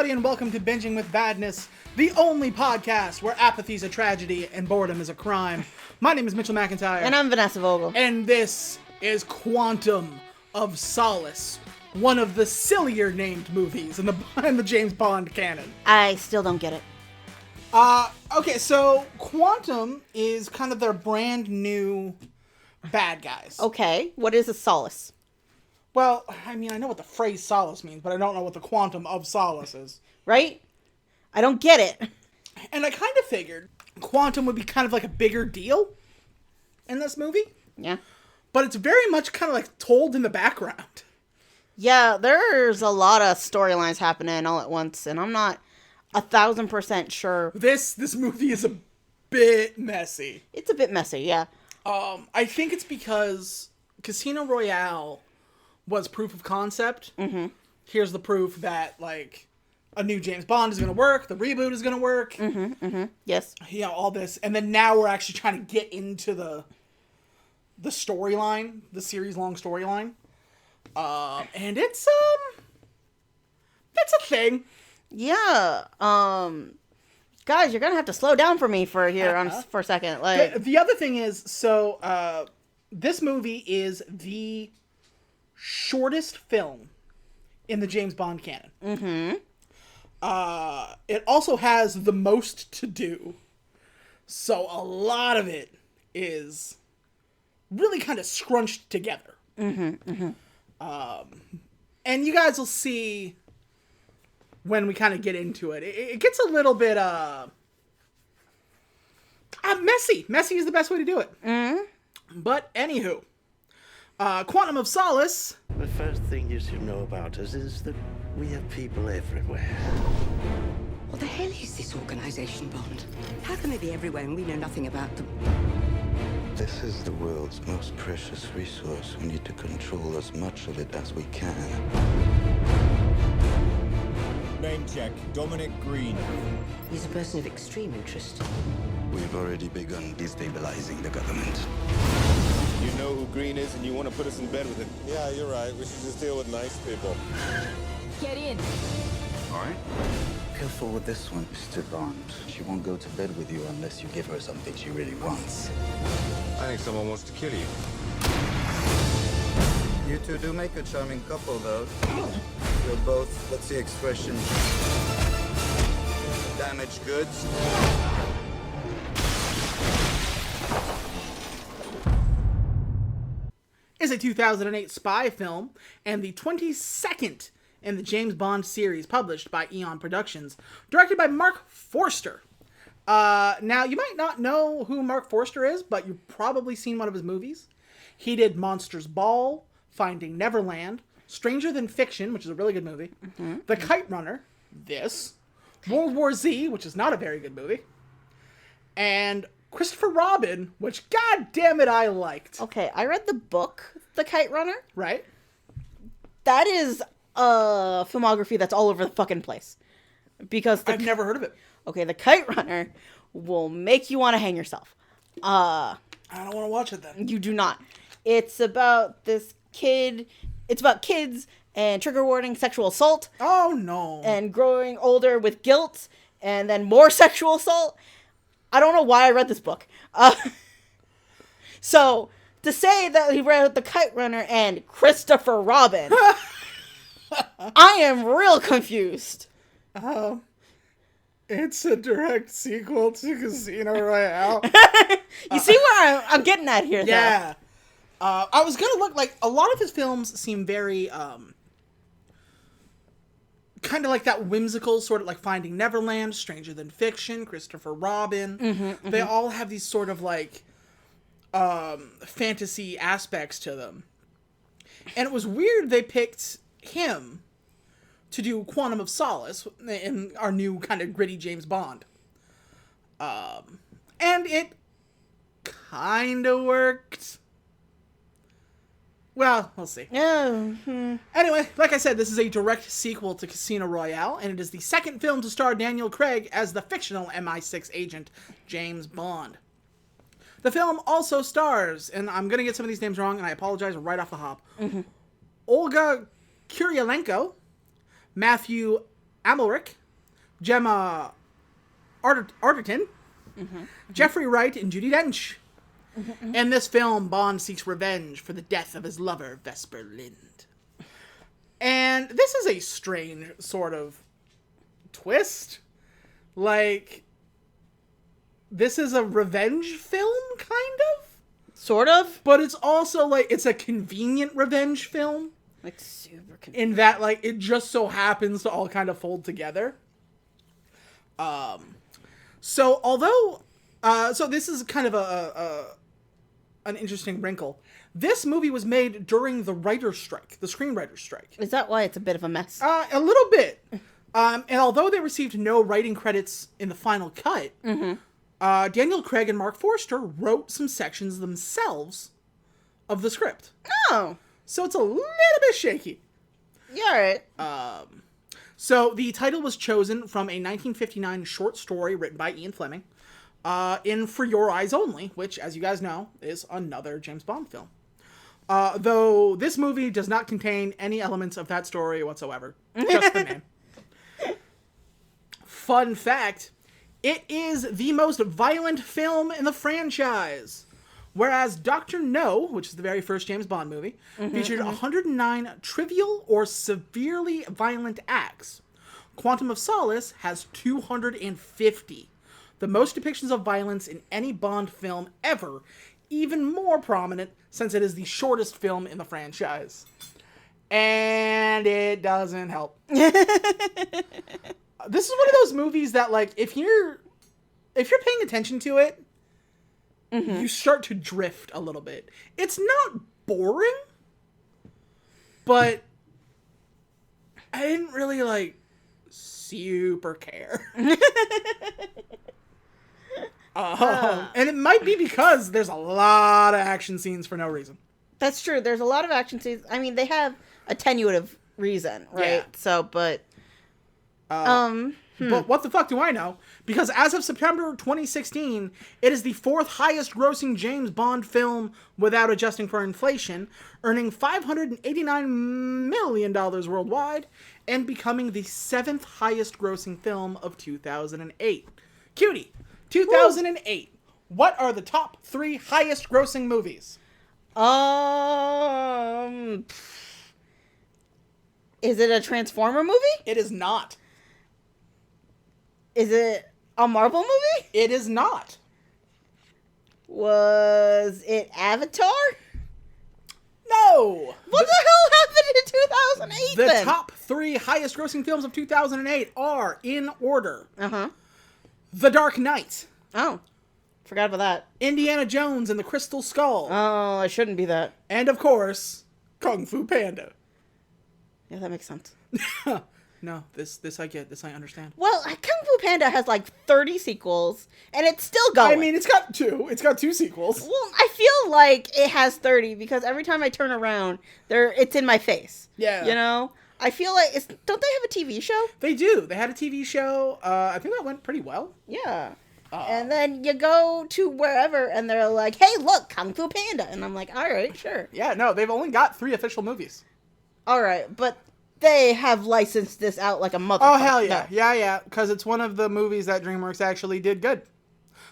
everybody, and welcome to Binging with Badness, the only podcast where apathy is a tragedy and boredom is a crime. My name is Mitchell McIntyre. And I'm Vanessa Vogel. And this is Quantum of Solace, one of the sillier named movies in the James Bond canon. I still don't get it. Okay, so Quantum is kind of their brand new bad guys. Okay, what is a Solace? Well, I mean, I know what the phrase solace means, but I don't know what the quantum of solace is. Right? I don't get it. And I kind of figured Quantum would be kind of like a bigger deal in this movie. Yeah. But it's very much kind of like told in the background. Yeah, there's a lot of storylines happening all at once, and I'm not 1,000% sure. This movie is a bit messy. It's a bit messy, yeah. I think it's because Casino Royale was proof of concept. Mm-hmm. Here's the proof that, like, a new James Bond is going to work, the reboot is going to work. Mm-hmm, mm-hmm. Yes. You know, all this. And then now we're actually trying to get into the storyline, the series-long storyline. And it's a thing. Yeah. Guys, you're going to have to slow down for me for a second. Like, the other thing is, so, this movie is the shortest film in the James Bond canon. Mm-hmm. It also has the most to do. So a lot of it is really kind of scrunched together. Mm-hmm. Mm-hmm. And you guys will see when we kind of get into it. It gets a little bit, messy. Messy is the best way to do it. Mm-hmm. But anywho, Quantum of Solace. The first thing you should know about us is that we have people everywhere. What the hell is this organization, Bond? How can they be everywhere and we know nothing about them? This is the world's most precious resource. We need to control as much of it as we can. Name check. Dominic Green. He's a person of extreme interest. We've already begun destabilizing the government. You know who Green is and you want to put us in bed with him. Yeah, you're right. We should just deal with nice people. Get in. All right. Careful with this one, Mr. Bond. She won't go to bed with you unless you give her something she really wants. I think someone wants to kill you. You two do make a charming couple, though. You're both, what's the expression? Damaged goods. Is a 2008 spy film and the 22nd in the James Bond series, published by Eon Productions, directed by Mark Forster. Now, you might not know who Mark Forster is, but you've probably seen one of his movies. He did Monsters Ball, Finding Neverland, Stranger Than Fiction, which is a really good movie, mm-hmm. The Kite Runner, this, World War Z, which is not a very good movie, and Christopher Robin, which, god damn it, I liked. okay, I read the book, The Kite Runner. Right? That is a filmography that's all over the fucking place. Because I've never heard of it. Okay, The Kite Runner will make you want to hang yourself. I don't want to watch it then. You do not. It's about this kid. It's about kids and trigger warning sexual assault. Oh, no. And growing older with guilt and then more sexual assault. I don't know why I read this book. So, to say that he read The Kite Runner and Christopher Robin, I am real confused. It's a direct sequel to Casino Royale. You see where I'm getting at here, though? Yeah. I was gonna look, like, a lot of his films seem very, kind of like that whimsical, sort of like Finding Neverland, Stranger Than Fiction, Christopher Robin. Mm-hmm, mm-hmm. They all have these sort of, like, fantasy aspects to them. And it was weird they picked him to do Quantum of Solace in our new kind of gritty James Bond. And it kind of worked. Well, we'll see. Yeah. Anyway, like I said, this is a direct sequel to Casino Royale, and it is the second film to star Daniel Craig as the fictional MI6 agent, James Bond. The film also stars, and I'm going to get some of these names wrong, and I apologize right off the hop, Olga Kurylenko, Matthew Amalric, Gemma Arterton, Jeffrey Wright, and Judi Dench. In this film, Bond seeks revenge for the death of his lover, Vesper Lind. And this is a strange sort of twist. Like, this is a revenge film, kind of? Sort of? But it's also, like, it's a convenient revenge film. Like, super convenient. In that, like, it just so happens to all kind of fold together. So, although... so this is kind of an interesting wrinkle. This movie was made during the writer's strike, the screenwriter's strike. Is that why it's a bit of a mess? A little bit. And although they received no writing credits in the final cut, Daniel Craig and Mark Forster wrote some sections themselves of the script. Oh. So it's a little bit shaky. Yeah, alright. So the title was chosen from a 1959 short story written by Ian Fleming, in For Your Eyes Only, which, as you guys know, is another James Bond film. Though this movie does not contain any elements of that story whatsoever. Just the name. Fun fact, it is the most violent film in the franchise. Whereas Dr. No, which is the very first James Bond movie, featured 109 trivial or severely violent acts. Quantum of Solace has 250. The most depictions of violence in any Bond film ever, even more prominent since it is the shortest film in the franchise. And it doesn't help. This is one of those movies that, like, if you're paying attention to it, you start to drift a little bit. It's not boring, but I didn't really, like, super care. And it might be because there's a lot of action scenes for no reason. That's true. There's a lot of action scenes. I mean, they have attenuative reason, right? Yeah. So, but... But what the fuck do I know? Because as of September 2016, it is the fourth highest grossing James Bond film without adjusting for inflation, earning $589 million worldwide, and becoming the seventh highest grossing film of 2008. Cutie, 2008. Woo. What are the top 3 highest grossing movies? Is it a Transformer movie? It is not. Is it a Marvel movie? It is not. Was it Avatar? No! What the hell happened in 2008 The then? top 3 highest grossing films of 2008 are, in order, Uh-huh. The Dark Knight, Oh. Forgot about that. Indiana Jones and the Crystal Skull, Oh, it shouldn't be that. and, of course, Kung Fu Panda. Yeah, that makes sense. No, this I get. This I understand. Well, Kung Fu Panda has like 30 sequels, and it's still going. I mean, it's got 2. It's got 2 sequels. Well, I feel like it has 30 because every time I turn around, it's in my face. Yeah. You know? I feel like don't they have a TV show? They do. They had a TV show. I think that went pretty well. Yeah. And then you go to wherever, and they're like, "Hey, look, Kung Fu Panda," and I'm like, "All right, sure." Yeah, no, they've only got 3 official movies. All right, but they have licensed this out like a motherfucker. Oh, hell yeah. No. Yeah, because it's one of the movies that DreamWorks actually did good.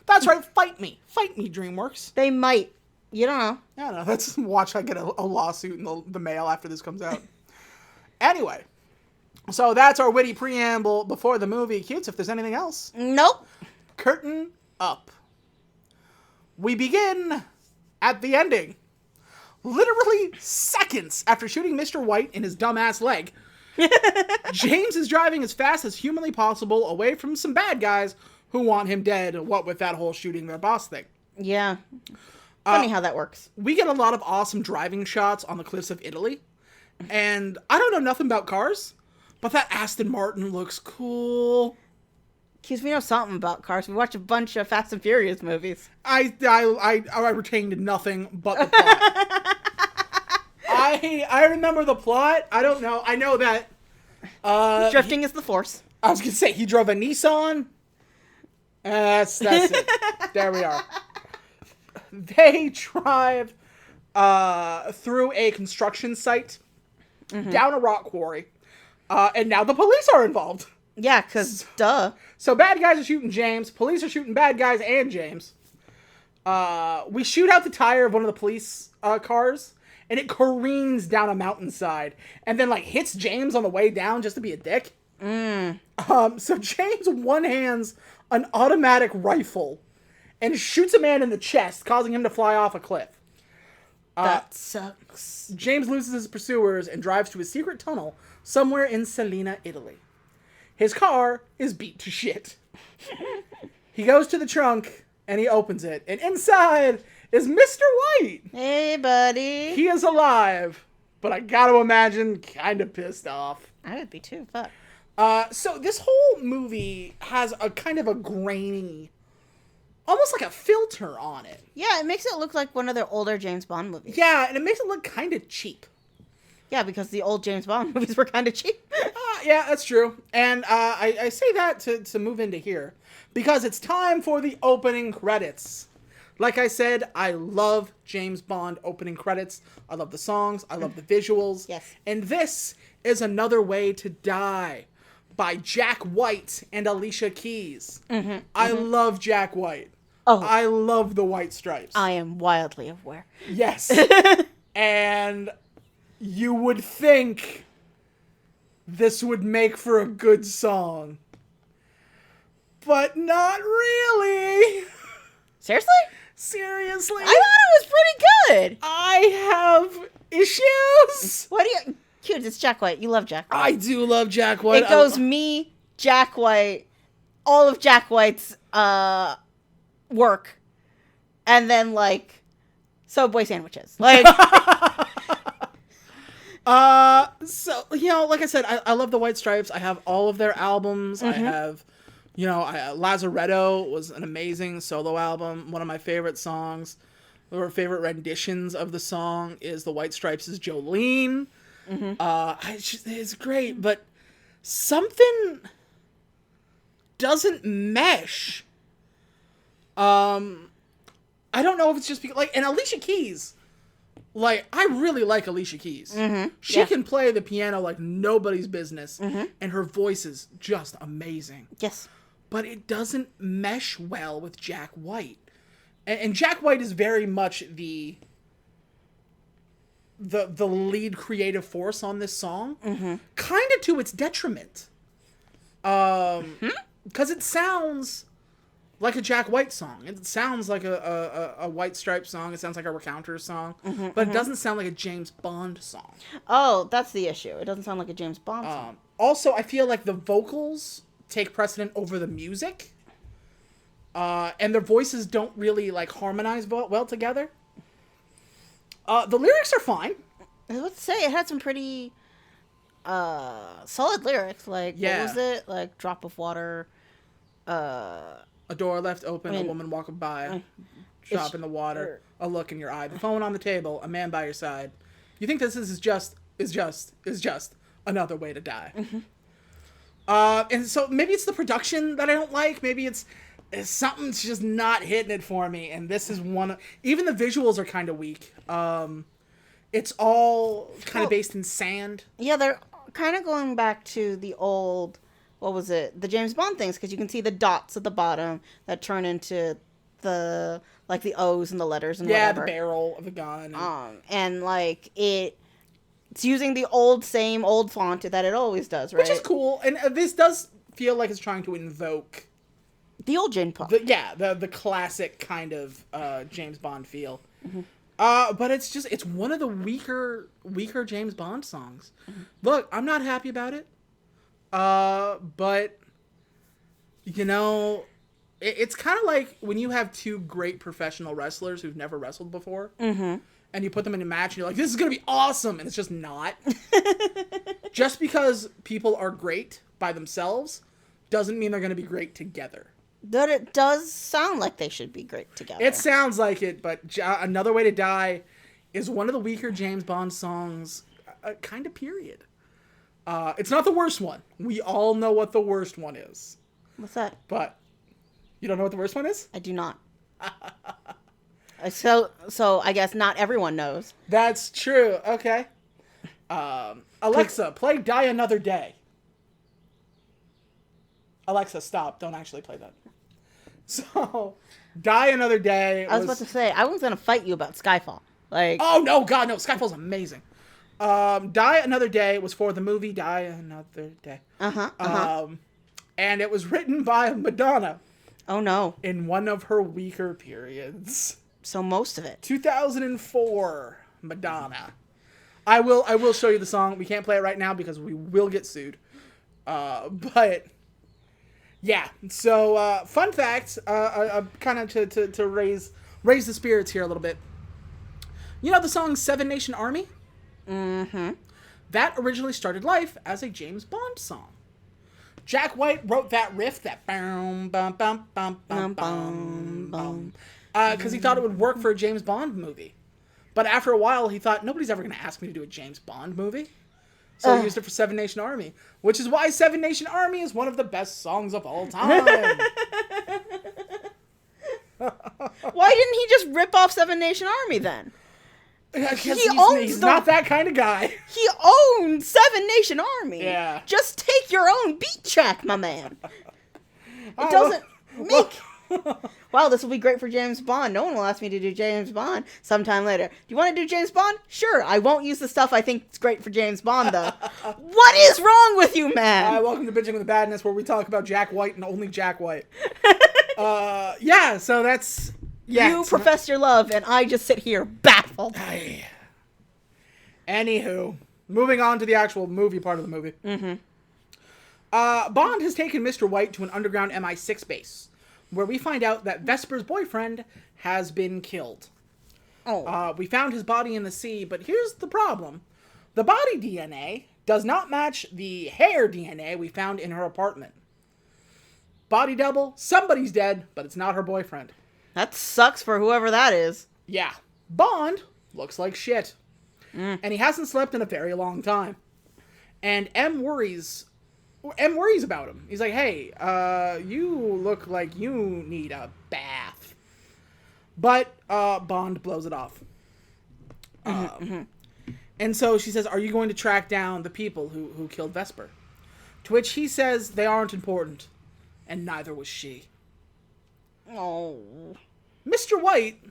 That's right, fight me. Fight me, DreamWorks. They might. You don't know. I don't know, let's watch I get a lawsuit in the mail after this comes out. Anyway, so that's our witty preamble before the movie. Cutes, if there's anything else. Nope. Curtain up. We begin at the ending. Literally seconds after shooting Mr. White in his dumbass leg, James is driving as fast as humanly possible away from some bad guys who want him dead, what with that whole shooting their boss thing. Yeah. Funny how that works. We get a lot of awesome driving shots on the cliffs of Italy, and I don't know nothing about cars, but that Aston Martin looks cool. Because we know something about cars. We watch a bunch of Fast and Furious movies. I retained nothing but the plot. I remember the plot. I don't know. I know that Drifting is the force. I was gonna say he drove a Nissan. That's it. There we are. They drive through a construction site, down a rock quarry, and now the police are involved. Yeah, because duh. So bad guys are shooting James. Police are shooting bad guys and James. We shoot out the tire of one of the police cars, and it careens down a mountainside, and then like hits James on the way down just to be a dick. So James one-hands an automatic rifle and shoots a man in the chest, causing him to fly off a cliff. That sucks. James loses his pursuers and drives to a secret tunnel somewhere in Salina, Italy. His car is beat to shit. He goes to the trunk and he opens it, and inside is Mr. White. Hey, buddy. He is alive, but I gotta imagine kind of pissed off. I would be too. Fuck. So this whole movie has a kind of a grainy, almost like a filter on it. Yeah, it makes it look like one of their older James Bond movies. Yeah, and it makes it look kind of cheap. Yeah, because the old James Bond movies were kind of cheap. Yeah, that's true. And I say that to move into here, because it's time for the opening credits. Like I said, I love James Bond opening credits. I love the songs. I love the visuals. Yes. And this is Another Way to Die by Jack White and Alicia Keys. I love Jack White. Oh. I love the White Stripes. I am wildly aware. Yes. And you would think this would make for a good song. But not really. Seriously? Seriously. I thought it was pretty good. I have issues. What do you... Cute, it's Jack White. You love Jack White. I do love Jack White. It goes me, Jack White, all of Jack White's work, and then, like, Subway sandwiches. Like... So, you know, like I said, I love the White Stripes. I have all of their albums. I have, you know, Lazaretto was an amazing solo album. One of my favorite songs, or favorite renditions of the song is the White Stripes' Jolene. It's great, but something doesn't mesh. I don't know if it's just because, like, and Alicia Keys, like, I really like Alicia Keys. She can play the piano like nobody's business, and her voice is just amazing. Yes. But it doesn't mesh well with Jack White. And Jack White is very much the lead creative force on this song, kind of to its detriment. Because it sounds like a Jack White song. It sounds like a White Stripes song. It sounds like a Recounter song. But it doesn't sound like a James Bond song. Oh, that's the issue. It doesn't sound like a James Bond song. Also, I feel like the vocals take precedent over the music. And their voices don't really, like, harmonize well together. The lyrics are fine. I would say it had some pretty solid lyrics. Like, what was it? Like, drop of water. A door left open, a woman walking by, drop in the water, a look in your eye, the phone on the table, a man by your side. You think this is just another way to die. And so maybe it's the production that I don't like. Maybe it's something's just not hitting it for me. And this is even the visuals are kind of weak. It's all kind of based in sand. Yeah, they're kind of going back to the old, what was it? The James Bond things, because you can see the dots at the bottom that turn into the, like, the O's and the letters and whatever. Yeah, the barrel of the gun. And like, it's using the same old font that it always does, right? Which is cool. And this does feel like it's trying to invoke the old James Bond. The classic kind of James Bond feel. But it's one of the weaker James Bond songs. Look, I'm not happy about it. But, you know, it's kind of like when you have two great professional wrestlers who've never wrestled before, and you put them in a match, and you're like, this is going to be awesome, and it's just not. Just because people are great by themselves doesn't mean they're going to be great together. But it does sound like they should be great together. It sounds like it, but Another Way to Die is one of the weaker James Bond songs, kind of period. It's not the worst one. We all know what the worst one is. What's that? But you don't know what the worst one is? I do not. So I guess not everyone knows. That's true. Okay. Alexa, play Die Another Day. Alexa, stop. Don't actually play that. So, Die Another Day. I was about to say, I was going to fight you about Skyfall. Like, Oh, no, God, no. Skyfall's amazing. Die Another Day was for the movie Die Another Day. And it was written by Madonna oh no. in one of her weaker periods. So most of it. 2004, Madonna. I will show you the song. We can't play it right now because we will get sued. But yeah. So fun fact, kind of to raise the spirits here a little bit. You know the song Seven Nation Army? Mm-hmm. That originally started life as a James Bond song. Jack White wrote that riff, that bum bum bum bum bum bum bum, because he thought it would work for a James Bond movie. But after a while, he thought, nobody's ever going to ask me to do a James Bond movie. So he used it for Seven Nation Army, which is why Seven Nation Army is one of the best songs of all time. Why didn't he just rip off Seven Nation Army then? He's not that kind of guy. He owns Seven Nation Army. Yeah. Just take your own beat track, my man. It doesn't make... Wow, this will be great for James Bond. No one will ask me to do James Bond sometime later. Do you want to do James Bond? Sure. I won't use the stuff I think is great for James Bond, though. What is wrong with you, man? Hi, welcome to Bitching with Badness, where we talk about Jack White and only Jack White. Yeah, so that's... Yeah, you profess your love, and I just sit here baffled. Anywho, moving on to the actual movie part of the movie. Mm-hmm. Bond has taken Mr. White to an underground MI6 base, where we find out that Vesper's boyfriend has been killed. Oh. We found his body in the sea, but here's the problem. The body DNA does not match the hair DNA we found in her apartment. Body double, somebody's dead, but it's not her boyfriend. That sucks for whoever that is. Yeah. Bond looks like shit. And he hasn't slept in a very long time. And M worries about him. He's like, hey, you look like you need a bath. But Bond blows it off. And so she says, are you going to track down the people who killed Vesper? To which he says they aren't important. And neither was she. Oh. Mr. White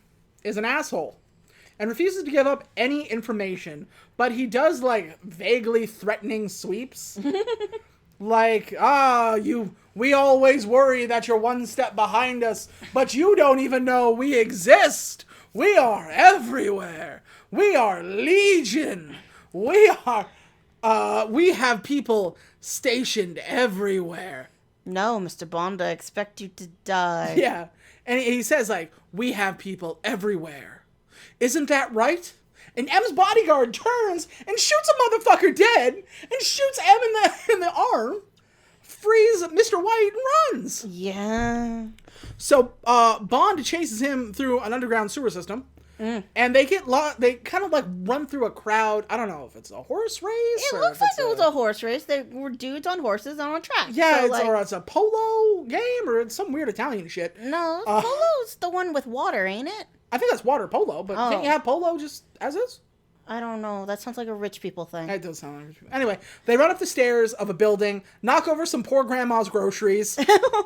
is an asshole and refuses to give up any information, but he does, like, vaguely threatening sweeps. Like, we always worry that you're one step behind us, but you don't even know we exist. We are everywhere. We are Legion. We have people stationed everywhere. No, Mr. Bond, I expect you to die. Yeah. And he says, like, we have people everywhere. Isn't that right? And M's bodyguard turns and shoots a motherfucker dead and shoots M in the arm, frees Mr. White and runs. Yeah. So Bond chases him through an underground sewer system. And they kind of like run through a crowd. I don't know if it's a horse race. It looks like it was a horse race. They were dudes on horses on a track. Yeah, so or it's a polo game or it's some weird Italian shit. No, polo's the one with water, ain't it? I think that's water polo, but can't you have polo just as is? I don't know. That sounds like a rich people thing. It does sound like rich people. Anyway, they run up the stairs of a building, knock over some poor grandma's groceries.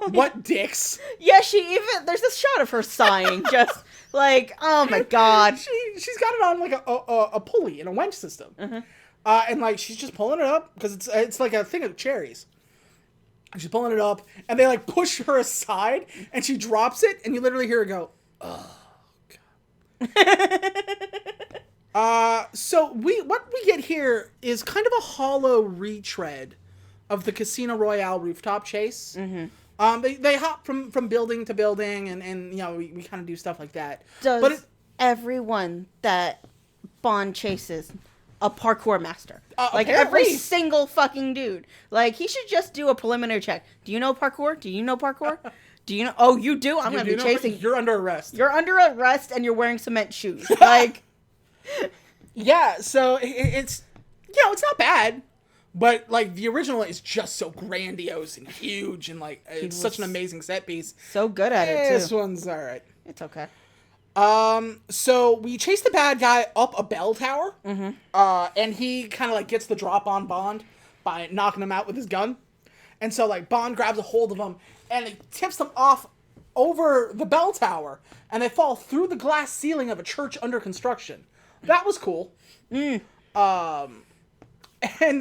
What dicks. Yeah, there's this shot of her sighing, just like, oh my god. She's got it on like a pulley in a winch system. And like she's just pulling it up because it's like a thing of cherries. And she's pulling it up and they like push her aside and she drops it and you literally hear her go, oh god. So what we get here is kind of a hollow retread of the Casino Royale rooftop chase. They hop from building to building and you know we kind of do stuff like that. Does everyone that Bond chases a parkour master? Like every single fucking dude. Like he should just do a preliminary check. Do you know parkour? Do you know parkour? Do you know? Oh, you do? I'm going to be chasing. You're under arrest. You're under arrest and you're wearing cement shoes. Like, yeah, so it's, you know, it's not bad, but like the original is just so grandiose and huge and like it's such an amazing set piece. So good at it too. This one's all right. It's okay. So we chase the bad guy up a bell tower, and he kind of like gets the drop on Bond by knocking him out with his gun. And so, like, Bond grabs a hold of them, and he tips them off over the bell tower, and they fall through the glass ceiling of a church under construction. That was cool. And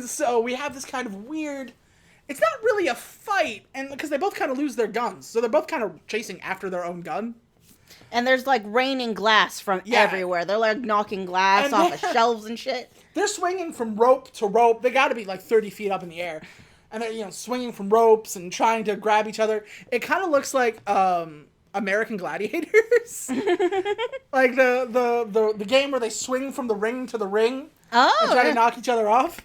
so we have this kind of weird... It's not really a fight, and because they both kind of lose their guns. So they're both kind of chasing after their own gun. And there's, like, raining glass from everywhere. They're, like, knocking glass And off of shelves and shit. They're swinging from rope to rope. They got to be, like, 30 feet up in the air. And they're, you know, swinging from ropes and trying to grab each other. It kind of looks like American Gladiators. Like the game where they swing from the ring to the ring. Oh. And try to knock each other off.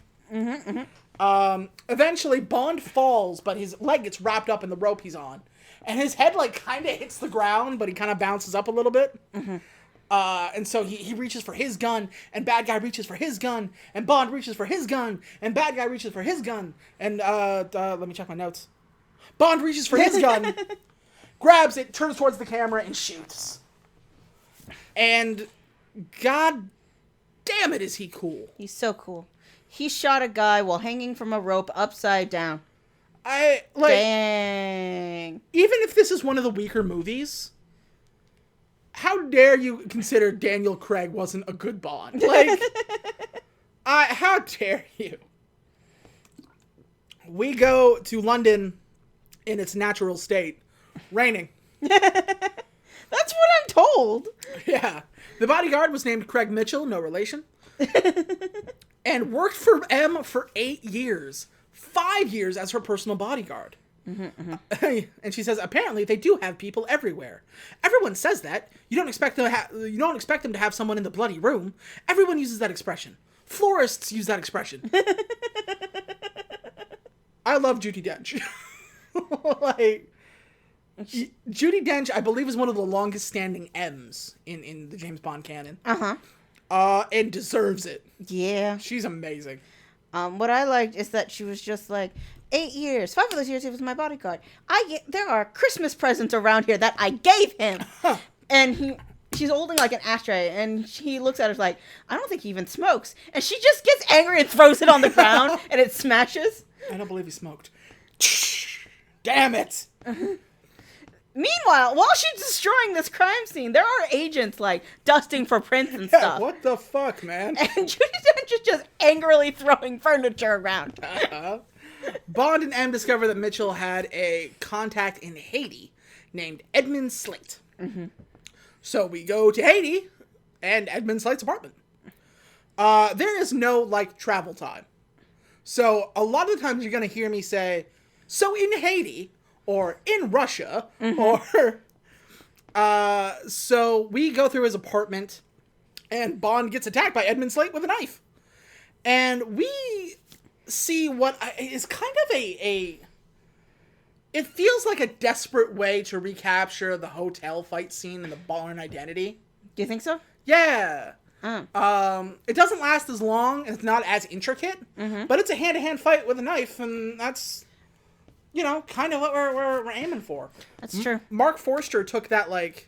Eventually, Bond falls, but his leg gets wrapped up in the rope he's on. And his head, like, kind of hits the ground, but he kind of bounces up a little bit. And so he reaches for his gun, and bad guy reaches for his gun, and Bond reaches for his gun, and bad guy reaches for his gun. And, let me check my notes. Bond reaches for his gun, grabs it, turns towards the camera, and shoots. And, god damn it, is he cool. He's so cool. He shot a guy while hanging from a rope upside down. Dang. Even if this is one of the weaker movies, how dare you consider Daniel Craig wasn't a good Bond? Like, how dare you? We go to London in its natural state, raining. That's what I'm told. Yeah. The bodyguard was named Craig Mitchell, no relation. And worked for M for 8 years. 5 years as her personal bodyguard. And she says, apparently they do have people everywhere. Everyone says that. You don't expect them to have someone in the bloody room. Everyone uses that expression. Florists use that expression. I love Judi Dench. Like, Judi Dench, I believe, is one of the longest standing M's in the James Bond canon. And deserves it. Yeah. She's amazing. What I liked is that she was just like, 8 years. 5 of those years he was my bodyguard. There are Christmas presents around here that I gave him. And she's holding like an ashtray, and he looks at her like, I don't think he even smokes. And she just gets angry and throws it on the ground, and it smashes. I don't believe he smoked. Damn it! Meanwhile, while she's destroying this crime scene, there are agents, like, dusting for prints and Yeah, stuff. what the fuck, man? And Judi Dench is just angrily throwing furniture around. Bond and M discover that Mitchell had a contact in Haiti named Edmund Slate. So we go to Haiti and Edmund Slate's apartment. There is no, like, travel time. So a lot of the times you're going to hear me say, so in Haiti... or in Russia, or, so we go through his apartment, and Bond gets attacked by Edmund Slate with a knife. And we see what is kind of it feels like a desperate way to recapture the hotel fight scene in the Bourne Identity. Do you think so? Yeah. It doesn't last as long, it's not as intricate, but it's a hand-to-hand fight with a knife, and that's... you know, kind of what we're aiming for. That's true. Mark Forster took that like,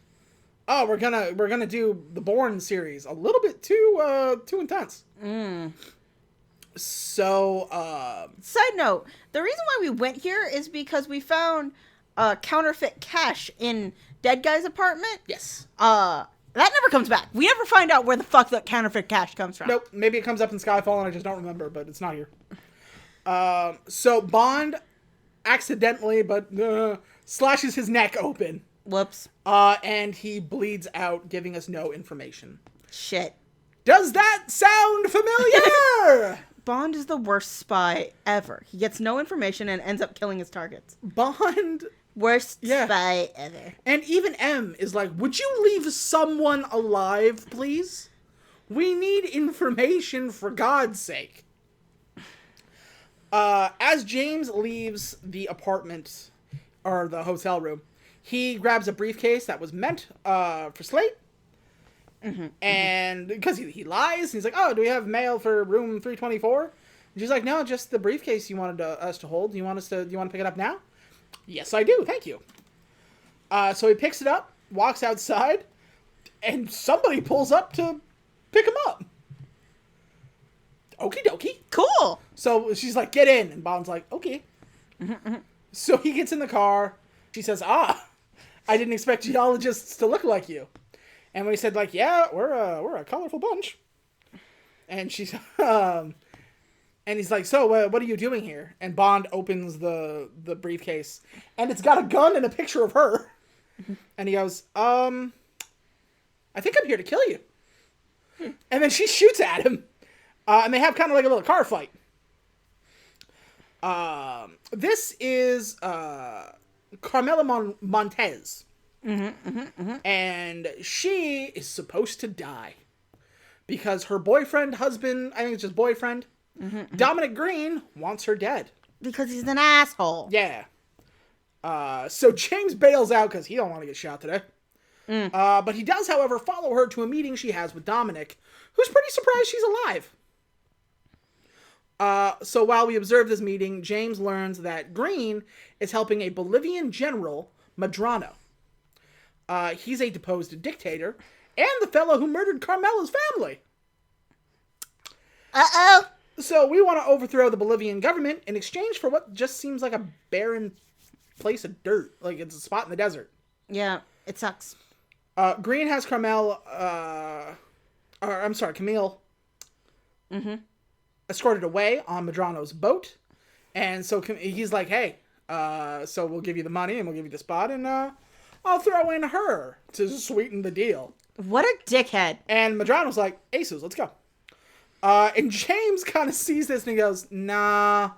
oh, we're gonna do the Bourne series a little bit too intense. So, side note: the reason why we went here is because we found counterfeit cash in Dead Guy's apartment. Yes. That never comes back. We never find out where the fuck the counterfeit cash comes from. Nope. Maybe it comes up in Skyfall and I just don't remember, but it's not here. So Bond accidentally, but slashes his neck open. Whoops. And he bleeds out, giving us no information. Shit. Does that sound familiar? Bond is the worst spy ever. He gets no information and ends up killing his targets. Bond... worst spy ever. And even M is like, would you leave someone alive, please? We need information for God's sake. As James leaves the apartment, or the hotel room, he grabs a briefcase that was meant for Slate. And because he lies, and he's like, oh, do we have mail for room 324? And she's like, no, just the briefcase you wanted us to hold. Do you want to pick it up now? Yes, I do. Thank you. So he picks it up, walks outside, and somebody pulls up to pick him up. Okie dokie. Cool. So she's like, get in. And Bond's like, okay. So he gets in the car. She says, I didn't expect geologists to look like you. And we said, like, yeah, we're a colorful bunch. And she's, and he's like, so what are you doing here? And Bond opens the briefcase, and it's got a gun and a picture of her. And he goes, I think I'm here to kill you. And then she shoots at him. And they have kind of like a little car fight. This is Carmela Montez. And she is supposed to die. Because her husband, I think it's just boyfriend, Dominic Green, wants her dead. Because he's an asshole. Yeah. So James bails out because he don't want to get shot today. But he does, however, follow her to a meeting she has with Dominic, who's pretty surprised she's alive. So while we observe this meeting, James learns that Green is helping a Bolivian general, Medrano. He's a deposed dictator, and the fellow who murdered Carmela's family. Uh-oh. So we want to overthrow the Bolivian government in exchange for what just seems like a barren place of dirt. Like it's a spot in the desert. Yeah, it sucks. Green has Camille escorted away on Medrano's boat. And so he's like, hey, so we'll give you the money and we'll give you the spot and I'll throw in her to sweeten the deal. What a dickhead. And Medrano's like, Aces, let's go. And James kind of sees this and he goes, nah,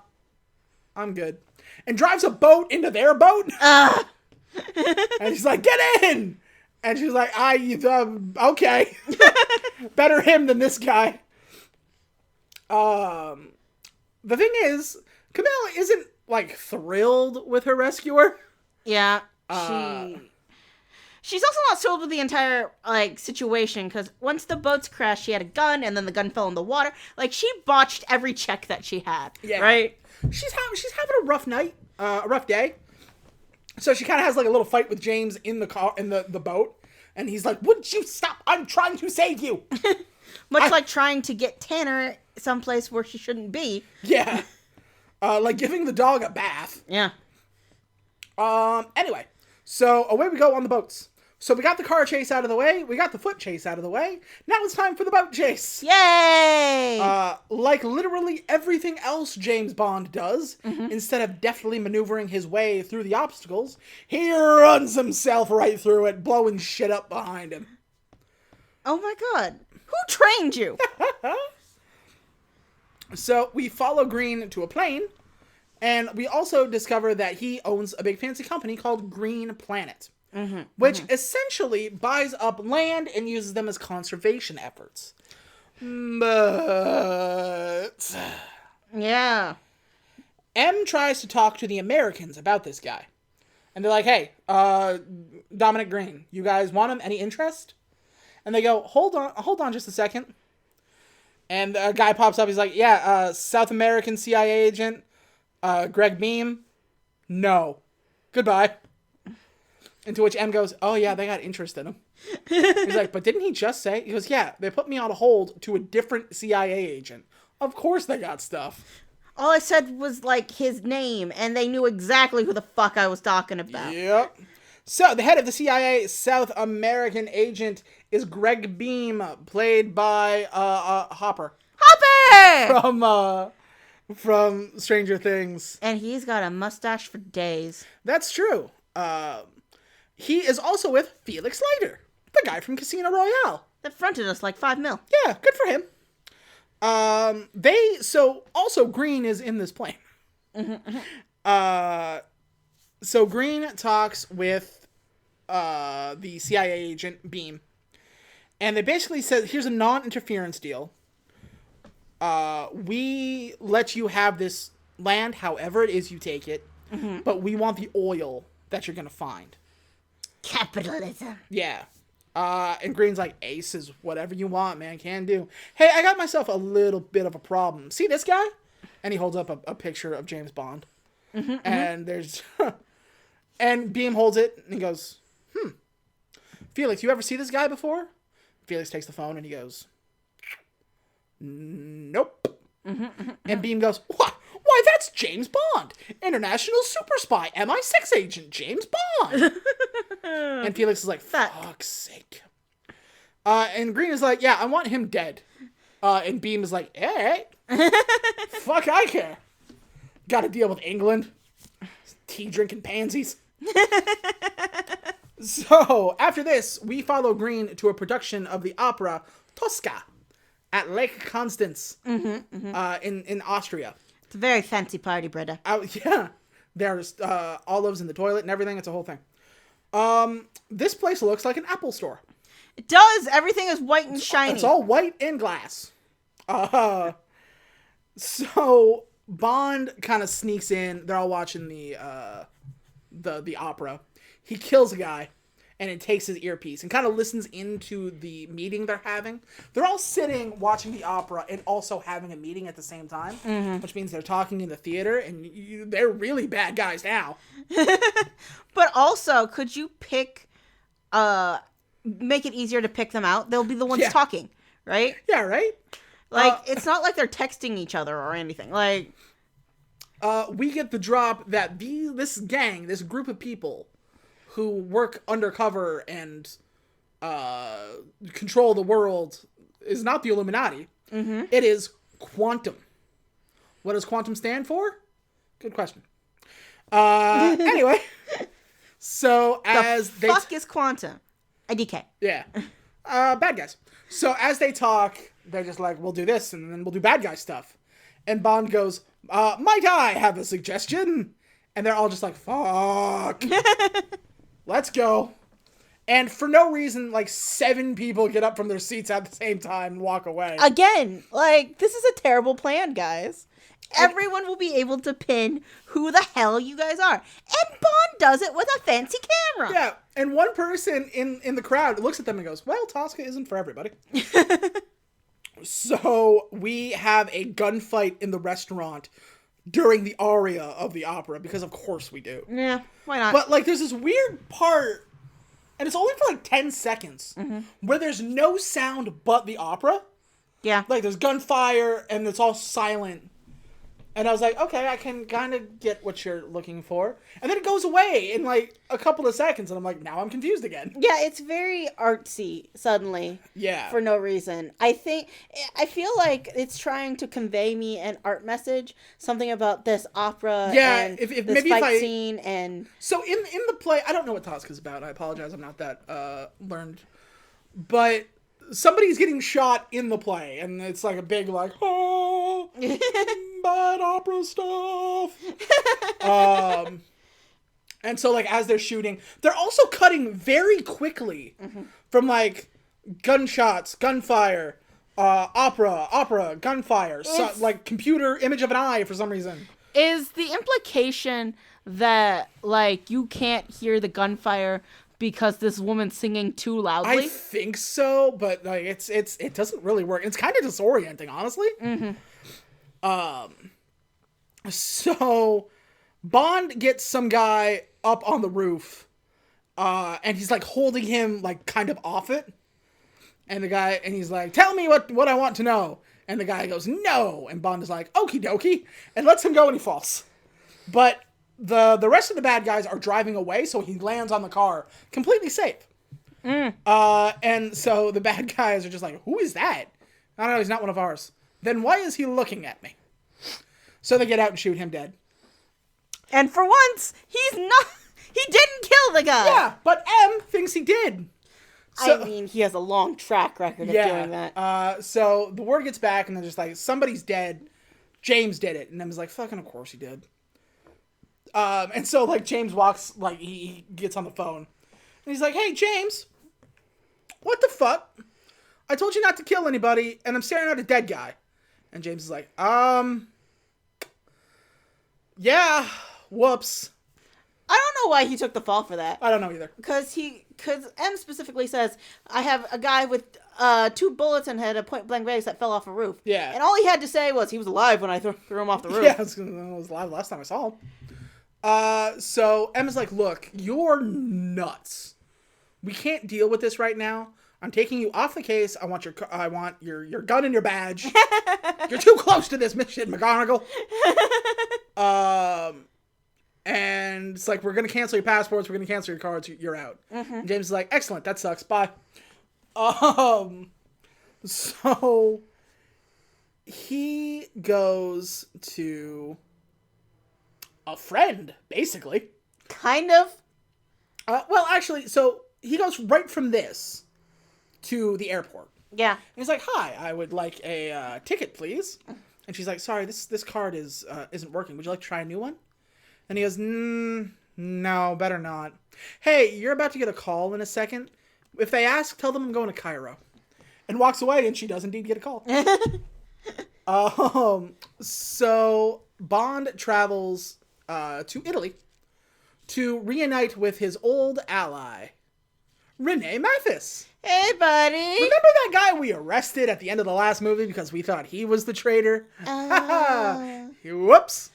I'm good. And drives a boat into their boat. And he's like, get in! And she's like, okay. Better him than this guy. The thing is, Camilla isn't, like, thrilled with her rescuer. Yeah, She's also not thrilled with the entire, like, situation, because once the boats crashed, she had a gun, and then the gun fell in the water. Like, she botched every check that she had, right? She's having a rough night, a rough day. So she kind of has, like, a little fight with James in the car, in the boat. And he's like, wouldn't you stop? I'm trying to save you. Much like trying to get Tanner someplace where she shouldn't be. Yeah. Like giving the dog a bath. Yeah. Anyway, so away we go on the boats. So we got the car chase out of the way. We got the foot chase out of the way. Now it's time for the boat chase. Yay! Like literally everything else James Bond does, instead of deftly maneuvering his way through the obstacles, he runs himself right through it, blowing shit up behind him. Oh my god. Who trained you? So we follow Green to a plane, and we also discover that he owns a big fancy company called Green Planet. Which essentially buys up land and uses them as conservation efforts. But Yeah. M tries to talk to the Americans about this guy. And they're like, hey, Dominic Green, you guys want him? Any interest? And they go, hold on just a second. And a guy pops up, he's like, yeah, South American CIA agent, Greg Beam, no. Goodbye. And to which M goes, oh yeah, they got interest in him. He's like, but didn't he just say? He goes, yeah, they put me on hold to a different CIA agent. Of course they got stuff. All I said was, like, his name, and they knew exactly who the fuck I was talking about. Yep. So, the head of the CIA South American agent is Greg Beam, played by Hopper. Hopper! From Stranger Things. And he's got a mustache for days. That's true. He is also with Felix Leiter, the guy from Casino Royale. That fronted us like $5 million. Yeah, good for him. Also Green is in this plane. So Green talks with the CIA agent Beam, and they basically said, here's a non-interference deal. We let you have this land however it is you take it, but we want the oil that you're gonna find. Capitalism. Yeah. And Green's like, Ace is whatever you want, man, can do. Hey, I got myself a little bit of a problem. See this guy? And he holds up a picture of James Bond. And there's... and Beam holds it, and he goes, Felix, you ever see this guy before? Felix takes the phone, and he goes, nope. And Beam goes, what Why, that's James Bond, international super spy, MI6 agent, James Bond. And Felix is like, fuck's sake. And Green is like, yeah, I want him dead. And Beam is like, alright. Fuck, I care. Gotta deal with England. Tea-drinking pansies. So, after this, we follow Green to a production of the opera Tosca at Lake Constance in Austria. It's a very fancy party, brother. Yeah. There's olives in the toilet and everything. It's a whole thing. This place looks like an Apple store. It does. Everything is white and shiny. It's all white and glass. So Bond kind of sneaks in. They're all watching the opera. He kills a guy, and it takes his earpiece and kind of listens into the meeting they're having. They're all sitting watching the opera and also having a meeting at the same time, which means they're talking in the theater, and they're really bad guys now. But also, could you pick, make it easier to pick them out? They'll be the ones talking, right? Yeah, right? Like, it's not like they're texting each other or anything. Like, we get the drop that this gang, this group of people who work undercover and control the world is not the Illuminati. It is Quantum. What does Quantum stand for? Good question. Anyway, so as the fuck is Quantum? IDK. Yeah. Bad guys. So as they talk, they're just like, we'll do this and then we'll do bad guy stuff. And Bond goes, might I have a suggestion? And they're all just like, fuck. Let's go. And for no reason, like 7 people get up from their seats at the same time and walk away. Again, like, this is a terrible plan, guys. Everyone will be able to pin who the hell you guys are. And Bond does it with a fancy camera. Yeah, and one person in the crowd looks at them and goes, well, Tosca isn't for everybody. So we have a gunfight in the restaurant during the aria of the opera, because of course we do. Yeah, why not? But, like, there's this weird part, and it's only for, like, 10 seconds, where there's no sound but the opera. Yeah. Like, there's gunfire, and it's all silent. And I was like, okay, I can kind of get what you're looking for. And then it goes away in, like, a couple of seconds, and I'm like, now I'm confused again. Yeah, it's very artsy, suddenly. Yeah. For no reason. I feel like it's trying to convey me an art message, something about this opera and this fight scene, and... So, in the play, I don't know what Tosca's about, I apologize, I'm not that learned. But somebody's getting shot in the play, and it's like a big, like, oh... bad opera stuff. And so, like, as they're shooting, they're also cutting very quickly from, like, gunshots, gunfire, opera, gunfire, so, like, computer image of an eye for some reason. Is the implication that, like, you can't hear the gunfire because this woman's singing too loudly? I think so, but, like, it doesn't really work. It's kind of disorienting, honestly. So Bond gets some guy up on the roof, and he's like holding him like kind of off it. And he's like, tell me what I want to know. And the guy goes, no. And Bond is like, okie dokie, and lets him go, and he falls. But the rest of the bad guys are driving away, so he lands on the car completely safe. And so the bad guys are just like, who is that? I don't know, he's not one of ours. Then why is he looking at me? So they get out and shoot him dead. And for once, he didn't kill the guy. Yeah, but M thinks he did. So, I mean, he has a long track record of doing that. So the word gets back, and they're just like, somebody's dead. James did it. And M's like, fucking of course he did. And so, like, James walks, like, he gets on the phone. And he's like, hey, James, what the fuck? I told you not to kill anybody, and I'm staring at a dead guy. And James is like, yeah, whoops. I don't know why he took the fall for that. I don't know either. Because M specifically says, I have a guy with 2 bullets and had a point-blank range that fell off a roof. Yeah. And all he had to say was he was alive when I threw him off the roof. Yeah, I was alive last time I saw him. So Emma's like, look, you're nuts. We can't deal with this right now. I'm taking you off the case. I want your gun and your badge. You're too close to this mission, McGonagall. And it's like, we're going to cancel your passports. We're going to cancel your cards. You're out. And James is like, excellent. That sucks. Bye. So he goes to a friend, basically. Kind of. Well, actually, so he goes right from this to the airport. Yeah. And he's like, hi, I would like a ticket, please. And she's like, sorry, this card isn't working. Would you like to try a new one? And he goes, no, better not. Hey, you're about to get a call in a second. If they ask, tell them I'm going to Cairo. And walks away, and she does indeed get a call. So Bond travels to Italy to reunite with his old ally, Rene Mathis. Hey, buddy. Remember that guy we arrested at the end of the last movie because we thought he was the traitor? Whoops.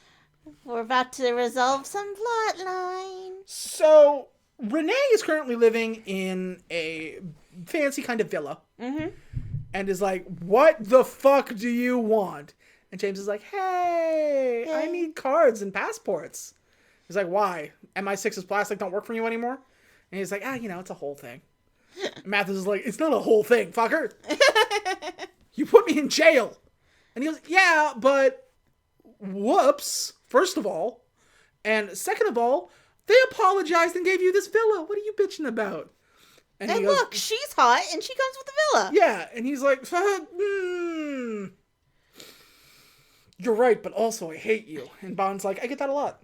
We're about to resolve some plotline. So, Rene is currently living in a fancy kind of villa. Mm-hmm. And is like, what the fuck do you want? And James is like, hey, I need cards and passports. He's like, why? MI6's plastic don't work for you anymore? And he's like, it's a whole thing. And Mathis is like, it's not a whole thing, fucker. You put me in jail. And he goes, yeah, but whoops, first of all. And second of all, they apologized and gave you this villa. What are you bitching about? And he goes, look, she's hot and she comes with the villa. Yeah, and he's like, you're right, but also I hate you. And Bond's like, I get that a lot.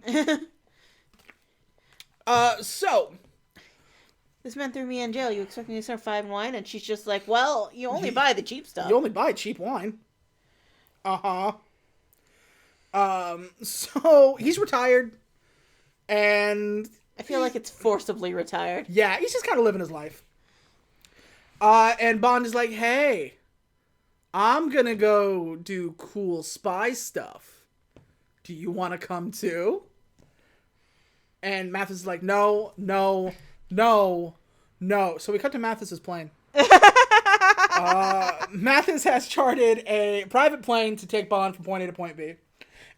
So this man threw me in jail. You expect me to serve fine wine? And she's just like, well, you only buy the cheap stuff. You only buy cheap wine. So he's retired. And I feel like it's forcibly retired. yeah, he's just kind of living his life. And Bond is like, hey, I'm gonna go do cool spy stuff. Do you want to come too? And Mathis is like, no. So we cut to Mathis's plane. Mathis has chartered a private plane to take Bond from point A to point B.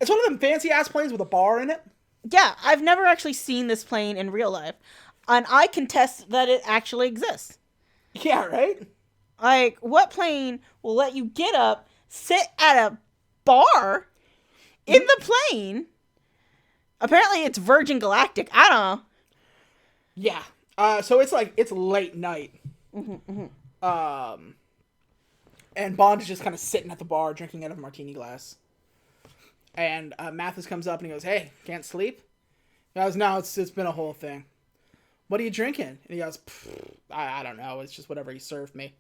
It's one of them fancy-ass planes with a bar in it. Yeah, I've never actually seen this plane in real life. And I contest that it actually exists. Yeah, right? Like, what plane will let you get up, sit at a bar in the plane? Apparently it's Virgin Galactic. I don't know. Yeah. So it's late night. And Bond is just kind of sitting at the bar drinking out of a martini glass. And Mathis comes up and he goes, hey, can't sleep? He goes, no, it's been a whole thing. What are you drinking? And he goes, I don't know. It's just whatever he served me.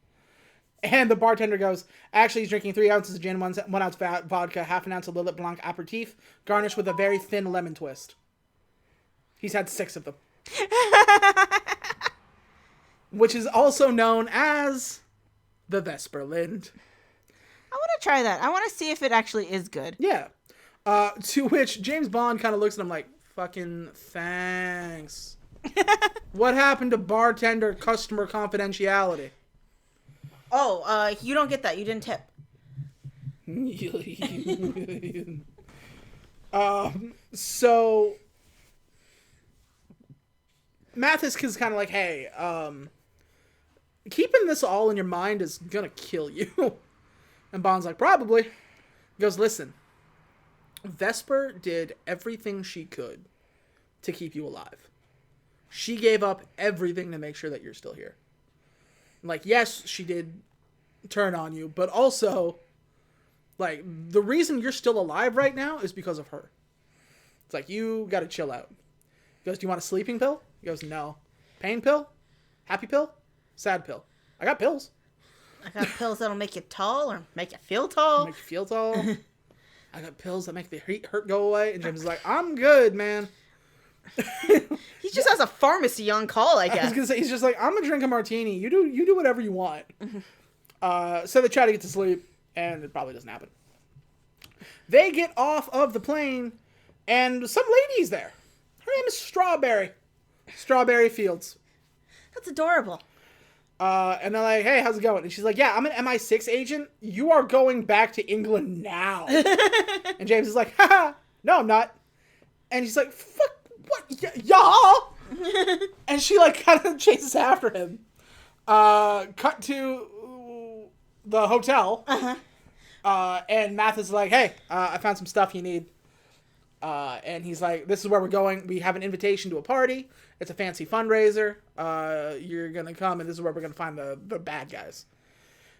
And the bartender goes, actually, he's drinking 3 ounces of gin, 1 ounce vodka, half an ounce of Lillet Blanc aperitif, garnished with a very thin lemon twist. He's had 6 of them. Which is also known as the Vesperlind. I want to try that. I want to see if it actually is good. Yeah. To which James Bond kind of looks at him like, fucking thanks. What happened to bartender customer confidentiality? Oh, you don't get that. You didn't tip. So Mathis is kind of like, hey, keeping this all in your mind is gonna kill you. And Bond's like, probably. He goes, listen, Vesper did everything she could to keep you alive. She gave up everything to make sure that you're still here. Like, yes, she did turn on you, but also, like, the reason you're still alive right now is because of her. It's like, you gotta chill out. He goes, do you want a sleeping pill? He goes, no. Pain pill? Happy pill? Sad pill. I got pills. I got pills that'll make you tall or make you feel tall. Make you feel tall. I got pills that make the hurt go away. And James is like, I'm good, man. He just has a pharmacy on call, I guess. I was gonna say, he's just like, I'm gonna drink a martini. You do whatever you want. So they try to get to sleep, and it probably doesn't happen. They get off of the plane, and some lady's there. Her name is Strawberry. Strawberry Fields. That's adorable. And they're like, hey, how's it going? And she's like, yeah, I'm an MI6 agent. You are going back to England now. And James is like, haha, no, I'm not. And he's like, fuck, what? Yeah. And she like kind of chases after him. Cut to the hotel. And Mathis is like, hey, I found some stuff you need. And he's like, this is where we're going. We have an invitation to a party. It's a fancy fundraiser. You're going to come, and this is where we're going to find the bad guys.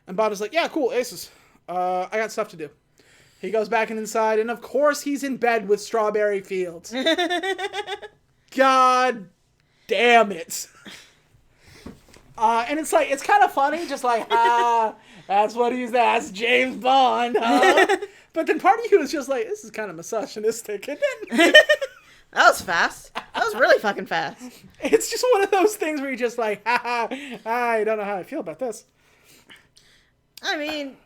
And Bond is like, yeah, cool, aces. I got stuff to do. He goes back inside, and of course he's in bed with Strawberry Fields. God damn it. And it's like, it's kind of funny, just like, that's James Bond, huh? But then part of you is just like, this is kind of misogynistic, isn't it? That was fast. That was really fucking fast. It's just one of those things where you're just like, I don't know how I feel about this. I mean,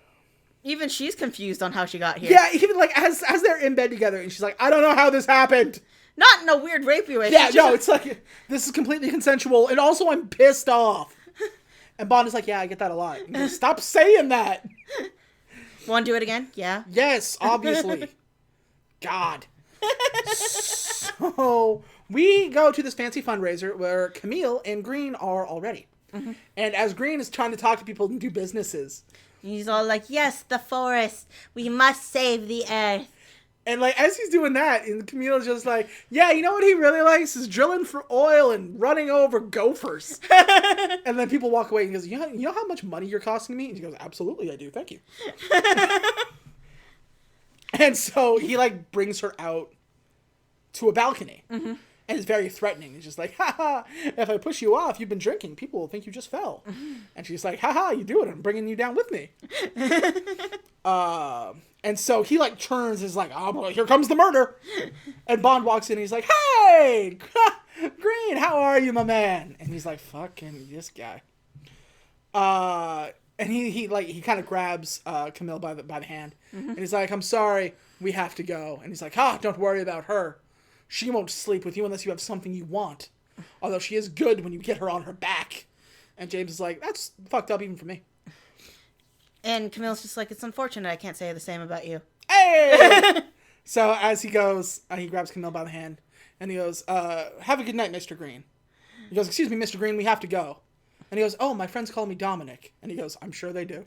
even she's confused on how she got here. Yeah, even like, as they're in bed together, and she's like, I don't know how this happened. Not in a weird rapey way. Yeah, no, it's like, this is completely consensual, and also I'm pissed off. And Bond is like, yeah, I get that a lot. And goes, stop saying that. Want to do it again? Yeah. Yes, obviously. God. So we go to this fancy fundraiser where Camille and Green are already. Mm-hmm. And as Green is trying to talk to people and do businesses. He's all like, yes, the forest. We must save the earth. And like as he's doing that, and Camille's just like, yeah, you know what he really likes is drilling for oil and running over gophers. And then people walk away and he goes, you know how much money you're costing me? And he goes, absolutely, I do. Thank you. And so he like brings her out to a balcony. Mm-hmm. And it's very threatening. He's just like, haha, if I push you off, you've been drinking. People will think you just fell. Mm-hmm. And she's like, haha, you do it. I'm bringing you down with me. And so he like turns, is like, oh, boy, here comes the murder. And Bond walks in and he's like, hey, Green, how are you, my man? And he's like, fucking this guy. And he kind of grabs Camille by the hand. Mm-hmm. And he's like, I'm sorry, we have to go. And he's like, don't worry about her. She won't sleep with you unless you have something you want. Although she is good when you get her on her back. And James is like, that's fucked up even for me. And Camille's just like, it's unfortunate I can't say the same about you. Hey! So as he goes, he grabs Camille by the hand. And he goes, have a good night, Mr. Green. He goes, excuse me, Mr. Green, we have to go. And he goes, oh, my friends call me Dominic. And he goes, I'm sure they do.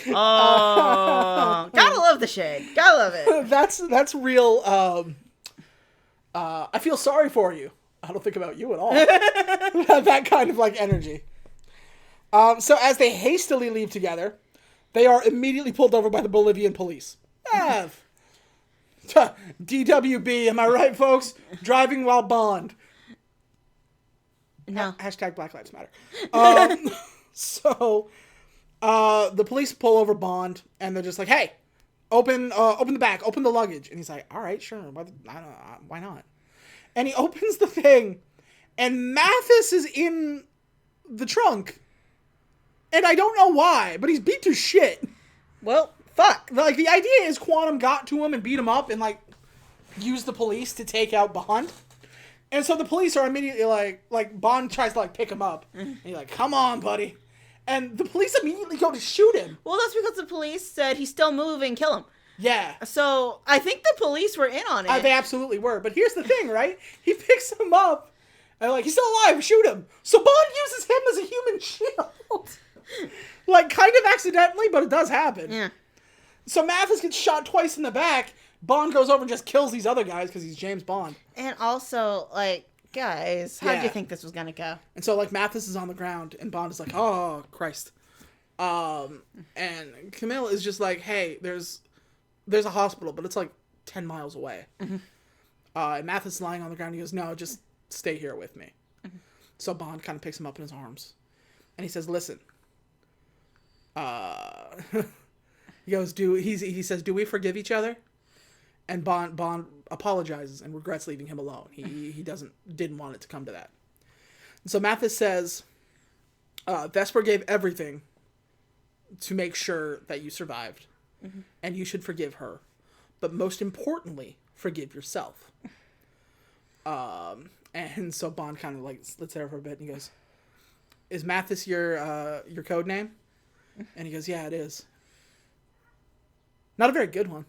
Oh, gotta love the shade. Gotta love it. That's real. I feel sorry for you. I don't think about you at all. That kind of like energy. So as they hastily leave together, they are immediately pulled over by the Bolivian police. DWB, am I right, folks? Driving while Bond. No. Hashtag Black Lives Matter. So the police pull over Bond, and they're just like, hey, open the back, open the luggage. And he's like, all right, sure. Why not? And he opens the thing, and Mathis is in the trunk. And I don't know why, but he's beat to shit. Well, fuck. Like, the idea is Quantum got to him and beat him up and, like, used the police to take out Bond. And so the police are immediately like Bond tries to, like, pick him up. And he's like, come on, buddy. And the police immediately go to shoot him. Well, that's because the police said he's still moving, kill him. Yeah. So, I think the police were in on it. They absolutely were. But here's the thing, right? He picks him up, and, like, he's still alive, shoot him. So Bond uses him as a human shield. Like, kind of accidentally, but it does happen. Yeah. So Mathis gets shot twice in the back. Bond goes over and just kills these other guys because he's James Bond. And also, like, guys, how do you think this was gonna go? And so, like, Mathis is on the ground, and Bond is like, oh, Christ. And Camille is just like, hey, there's a hospital, but it's, like, 10 miles away. Mm-hmm. And Mathis is lying on the ground, and he goes, no, just stay here with me. Mm-hmm. So Bond kind of picks him up in his arms. And he says, listen. He goes, he says, do we forgive each other? And Bond apologizes and regrets leaving him alone. He didn't want it to come to that. And so Mathis says, Vesper gave everything to make sure that you survived. Mm-hmm. And you should forgive her. But most importantly, forgive yourself. And so Bond kind of like sits there for a bit and he goes, "Is Mathis your code name?" And he goes, "Yeah, it is." Not a very good one.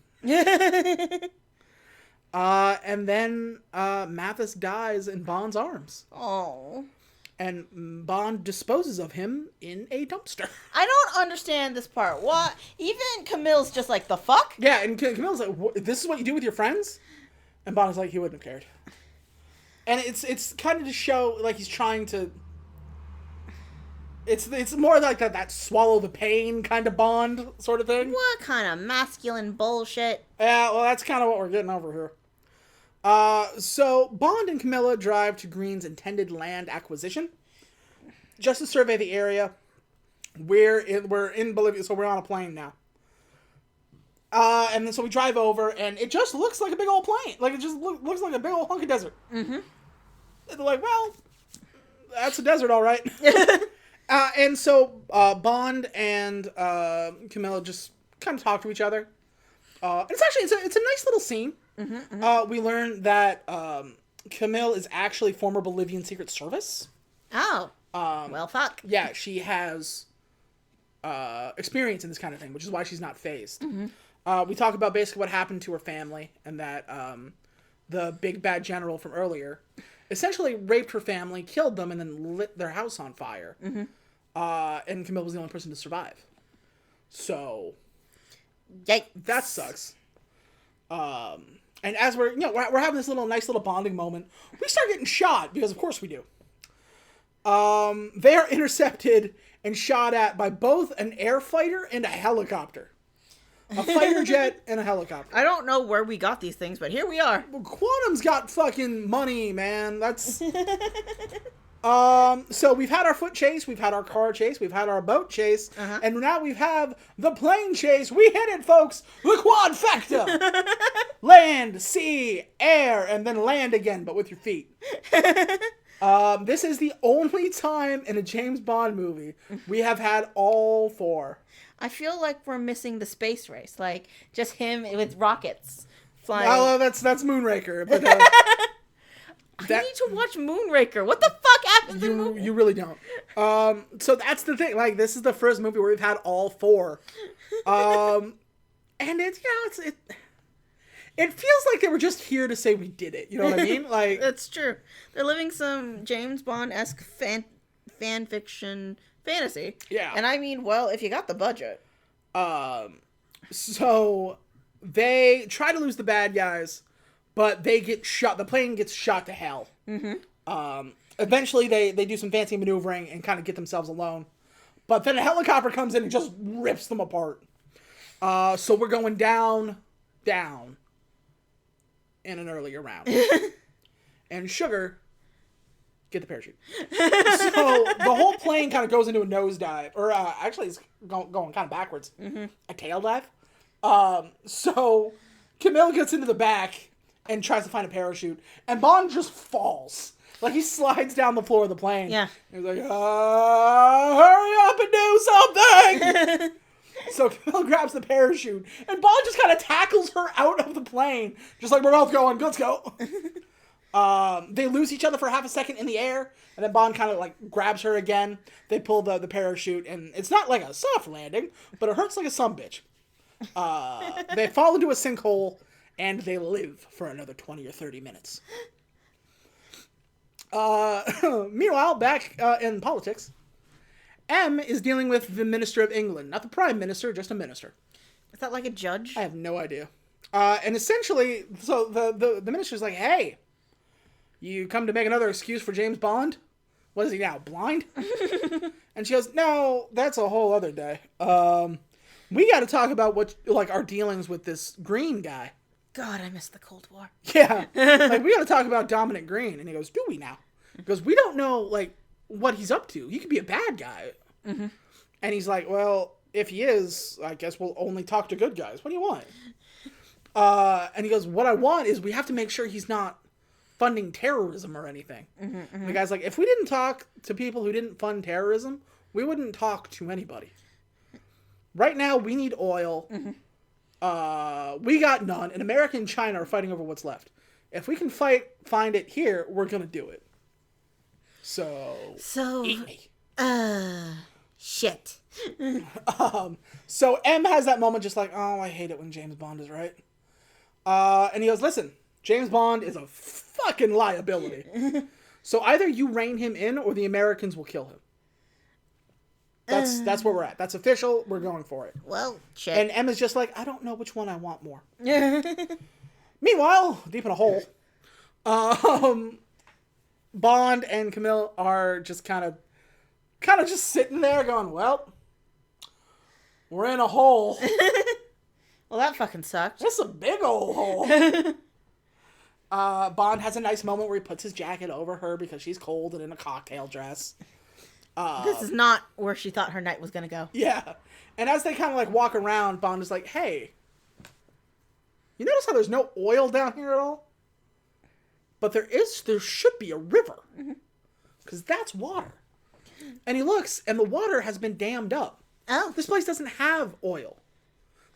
And then Mathis dies in Bond's arms. Oh. And Bond disposes of him in a dumpster. I don't understand this part. What? Even Camille's just like, the fuck? Yeah, and Camille's like, "This is what you do with your friends?" And Bond is like, he wouldn't have cared. And it's kind of to show, like, he's trying to... It's more like that swallow the pain kind of Bond sort of thing. What kind of masculine bullshit? Yeah, well, that's kind of what we're getting over here. So Bond and Camilla drive to Green's intended land acquisition just to survey the area. We're in Bolivia, so we're on a plane now. And then so we drive over, and it just looks like a big old plane. Like, it just looks like a big old hunk of desert. Mm-hmm. And they're like, well, that's a desert, all right. And so Bond and Camilla just kind of talk to each other. It's a nice little scene. Mm-hmm. We learn that Camille is actually former Bolivian Secret Service. Oh. Well, fuck. Yeah, she has experience in this kind of thing, which is why she's not phased. Mm-hmm. We talk about basically what happened to her family, and that the big bad general from earlier essentially raped her family, killed them, and then lit their house on fire. Mm-hmm. And Camille was the only person to survive. So, yikes. That sucks. And as we're having this nice little bonding moment, we start getting shot, because of course we do. They are intercepted and shot at by both an air fighter and a helicopter. A fighter jet and a helicopter. I don't know where we got these things, but here we are. Well, Quantum's got fucking money, man. That's... So we've had our foot chase, we've had our car chase, we've had our boat chase, and now we have the plane chase. We hit it, folks! The quad factor! Land, sea, air, and then land again, but with your feet. This is the only time in a James Bond movie we have had all four. I feel like we're missing the space race, like just him with rockets flying. Well, that's Moonraker, but I need to watch Moonraker. What the fuck happened to the movie? You really don't. So that's the thing. Like, this is the first movie where we've had all four. And it feels like they were just here to say we did it. You know what I mean? Like, that's true. They're living some James Bond-esque fan fiction fantasy. Yeah. And I mean, well, if you got the budget. So they try to lose the bad guys, but they get shot. The plane gets shot to hell. Mm-hmm. Eventually, they do some fancy maneuvering and kind of get themselves alone. But then a helicopter comes in and just rips them apart. So we're going down in an earlier round. And Sugar, get the parachute. So the whole plane kind of goes into a nosedive. Or actually, it's going kind of backwards. Mm-hmm. A tail dive. So Camille gets into the back and tries to find a parachute. And Bond just falls. Like, he slides down the floor of the plane. Yeah. He's like, hurry up and do something! So Camille grabs the parachute, and Bond just kind of tackles her out of the plane. Just like, we're both going, let's go. They lose each other for half a second in the air, and then Bond kind of, like, grabs her again. They pull the parachute, and it's not like a soft landing, but it hurts like a sumbitch. They fall into a sinkhole, and they live for another 20 or 30 minutes. Meanwhile, back in politics, M is dealing with the Minister of England. Not the Prime Minister, just a minister. Is that like a judge? I have no idea. And essentially, so the minister's like, hey, you come to make another excuse for James Bond? What is he now, blind? And she goes, no, that's a whole other day. We got to talk about our dealings with this Green guy. God, I miss the Cold War. Yeah. Like, we got to talk about Dominic Green. And he goes, do we now? Because we don't know, like, what he's up to. He could be a bad guy. Mm-hmm. And he's like, well, if he is, I guess we'll only talk to good guys. What do you want? And he goes, what I want is we have to make sure he's not funding terrorism or anything. Mm-hmm, mm-hmm. And the guy's like, if we didn't talk to people who didn't fund terrorism, we wouldn't talk to anybody. Right now, we need oil. Mm-hmm. We got none. And America and China are fighting over what's left. if we can find it here, we're gonna do it. So eat me. Shit. So M has that moment just like, oh, I hate it when James Bond is right. And he goes, listen, James Bond is a fucking liability. So either you rein him in or the Americans will kill him. That's where we're at. That's official. We're going for it. Well, shit. And M is just like, I don't know which one I want more. Meanwhile, deep in a hole, Bond and Camille are just kind of just sitting there going, well, we're in a hole. Well, that fucking sucked. It's a big old hole. Bond has a nice moment where he puts his jacket over her because she's cold and in a cocktail dress. This is not where she thought her night was going to go. Yeah. And as they kind of like walk around, Bond is like, hey, you notice how there's no oil down here at all? But there should be a river. Because that's water. And he looks, and the water has been dammed up. Oh. This place doesn't have oil.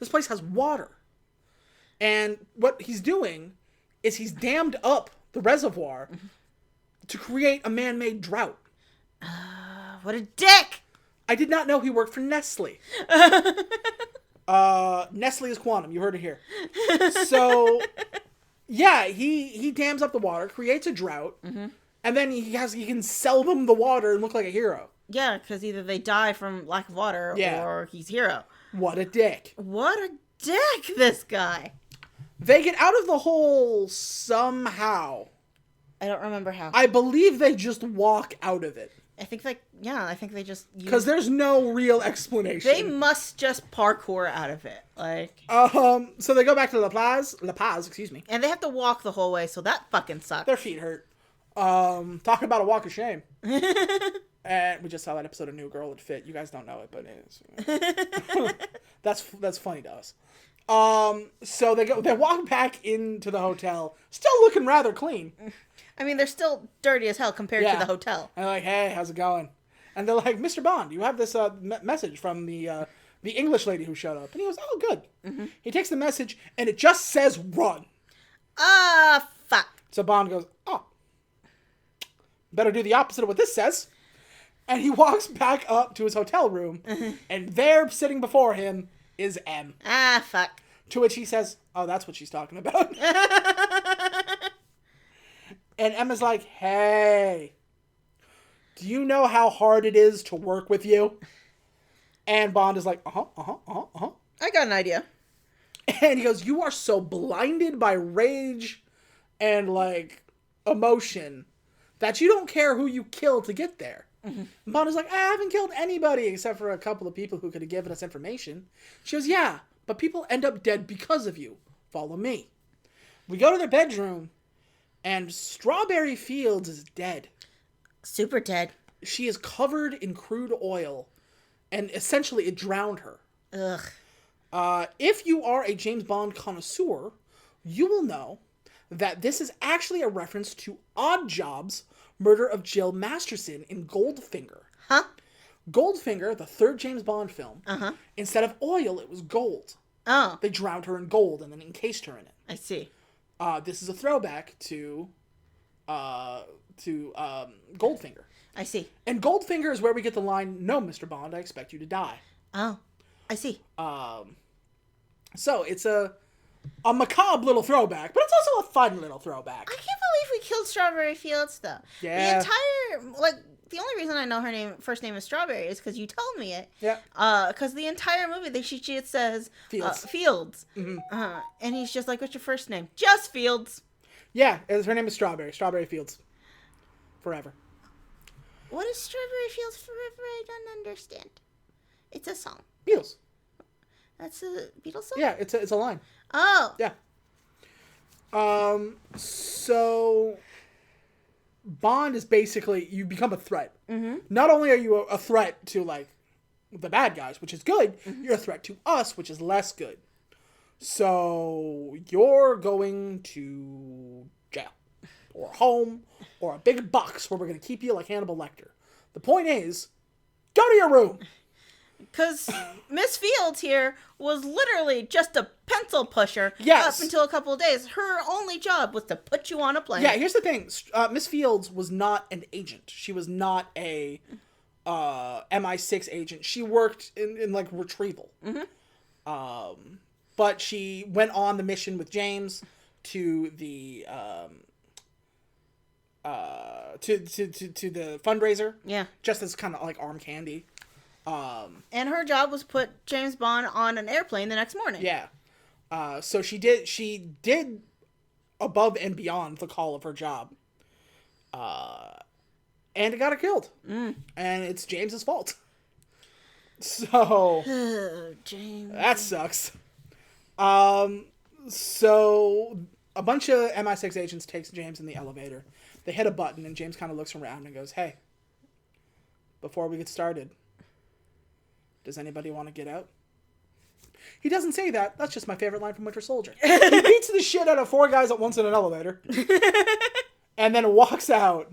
This place has water. And what he's doing is he's dammed up the reservoir to create a man-made drought. What a dick! I did not know he worked for Nestle. Nestle is quantum. You heard it here. So, yeah, he dams up the water, creates a drought, and then he can sell them the water and look like a hero. Yeah, because either they die from lack of water or he's hero. What a dick. What a dick, this guy. They get out of the hole somehow. I don't remember how. I believe they just walk out of it. I think they just... Because there's no real explanation. They must just parkour out of it. Like... So they go back to La Paz, excuse me. And they have to walk the whole way, so that fucking sucks. Their feet hurt. Talking about a walk of shame. And we just saw that episode of New Girl. It fit. You guys don't know it, but it is. That's funny to us. So they walk back into the hotel, still looking rather clean. I mean, they're still dirty as hell compared to the hotel. And they're like, hey, how's it going? And they're like, Mr. Bond, you have this message from the English lady who showed up. And he goes, oh, good. He takes the message, and it just says run. Fuck. So Bond goes, oh, better do the opposite of what this says. And he walks back up to his hotel room, and there, sitting before him, is M. Fuck. To which he says, oh, that's what she's talking about. And Emma's like, hey, do you know how hard it is to work with you? And Bond is like, I got an idea. And he goes, you are so blinded by rage and, like, emotion that you don't care who you kill to get there. And Bond is like, I haven't killed anybody except for a couple of people who could have given us information. She goes, yeah, but people end up dead because of you. Follow me. We go to their bedroom, and Strawberry Fields is dead. Super dead. She is covered in crude oil, and essentially it drowned her. Ugh. If you are a James Bond connoisseur, you will know that this is actually a reference to Oddjob's murder of Jill Masterson in Goldfinger. Huh? Goldfinger, the third James Bond film, instead of oil, it was gold. Oh. They drowned her in gold and then encased her in it. I see. This is a throwback to Goldfinger. I see. And Goldfinger is where we get the line, no, Mr. Bond, I expect you to die. Oh. I see. So it's a macabre little throwback, but it's also a fun little throwback. I can't believe we killed Strawberry Fields, though. Yeah. The only reason I know her first name is Strawberry is because you told me it. Yeah. Because the entire movie, she says Fields. Fields. And he's just like, what's your first name? Just Fields. Yeah, her name is Strawberry. Strawberry Fields. Forever. What is Strawberry Fields Forever? I don't understand. It's a song. Beatles. That's a Beatles song? Yeah, it's a line. Oh. Yeah. So Bond is basically, you become a threat. Not only are you a threat to, like, the bad guys, which is good, you're a threat to us, which is less good. So you're going to jail or home or a big box where we're going to keep you like Hannibal Lecter. The point is, go to your room. Because Miss Fields here was literally just a pencil pusher Yes. up until a couple of days. Her only job was to put you on a plane. Yeah, here's the thing. Miss Fields was not an agent. She was not a MI6 agent. She worked in like retrieval. But she went on the mission with James to the to the fundraiser. Yeah. Just as kind of like arm candy. And her job was put James Bond on an airplane the next morning. Yeah. So she did above and beyond the call of her job. And it got her killed. And it's James's fault. So James. that sucks. So a bunch of MI6 agents takes James in the elevator. They hit a button and James kind of looks around and goes, "Hey, before we get started, does anybody want to get out?" He doesn't say that. That's just my favorite line from Winter Soldier. He beats the shit out of 4 guys at once in an elevator. And then walks out.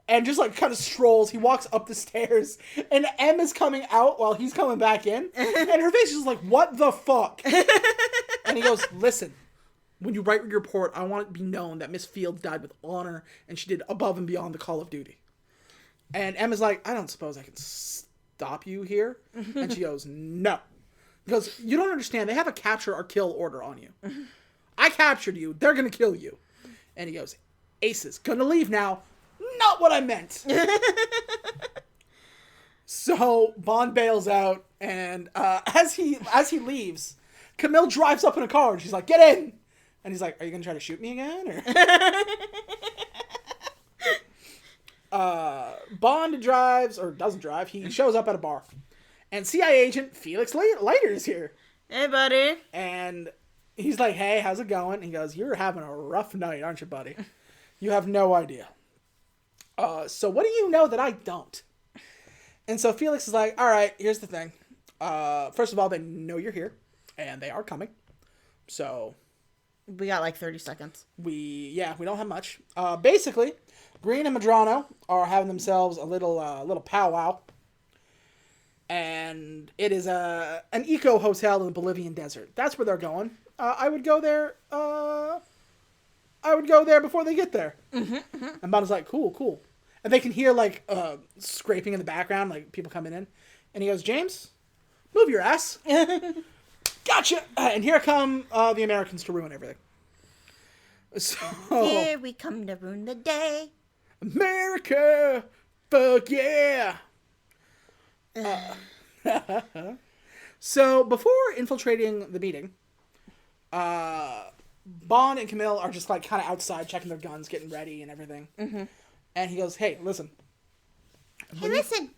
And just like kind of strolls. He walks up the stairs. And M is coming out while he's coming back in. And her face is just like, what the fuck? And he goes, "Listen, when you write your report, I want it to be known that Miss Fields died with honor. And she did above and beyond the call of duty." And M is like, "I don't suppose I can stop you here?" And she goes, "No." He goes, "You don't understand. They have a capture or kill order on you. I captured you. They're going to kill you." And he goes, "Aces, gonna leave now. Not what I meant." So Bond bails out, and as he leaves, Camille drives up in a car, and she's like, "Get in!" And he's like, "Are you gonna try to shoot me again?" Or Bond drives, or doesn't drive. He shows up at a bar, and CIA agent Felix Leiter is here, Hey, buddy. and he's like, "Hey, how's it going?" And he goes, "You're having a rough night, aren't you, buddy? You have no idea. So what do you know that I don't?" And so Felix is like, "All right, here's the thing. First of all, they know you're here, and they are coming. So We got like 30 seconds. we don't have much. Basically, Green and Medrano are having themselves a little powwow, and it is an eco hotel in the Bolivian desert. That's where they're going. I would go there. I would go there before they get there." And Bond is like, "Cool." And they can hear like scraping in the background, like people coming in. And he goes, "James, move your ass." Gotcha. And here come the Americans to ruin everything. So Here we come to ruin the day. America, fuck yeah. So before infiltrating the meeting, Bond and Camille are just like kind of outside checking their guns, getting ready and everything. And he goes, "Hey, listen." Hey, listen.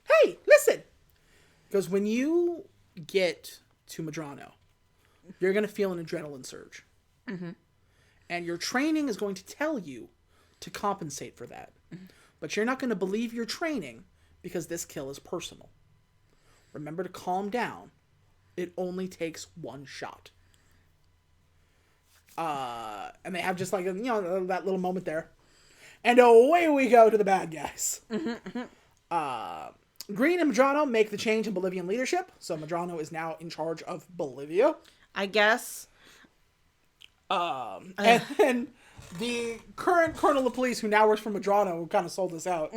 Hey, listen. He goes, "When you get to Medrano, you're going to feel an adrenaline surge. And your training is going to tell you to compensate for that. But you're not going to believe your training because this kill is personal. Remember to calm down. It only takes one shot." And they have just like, that little moment there. And away we go to the bad guys. Green and Medrano make the change in Bolivian leadership. So Medrano is now in charge of Bolivia. I guess. And the current colonel of police who now works for Medrano, who kind of sold this out,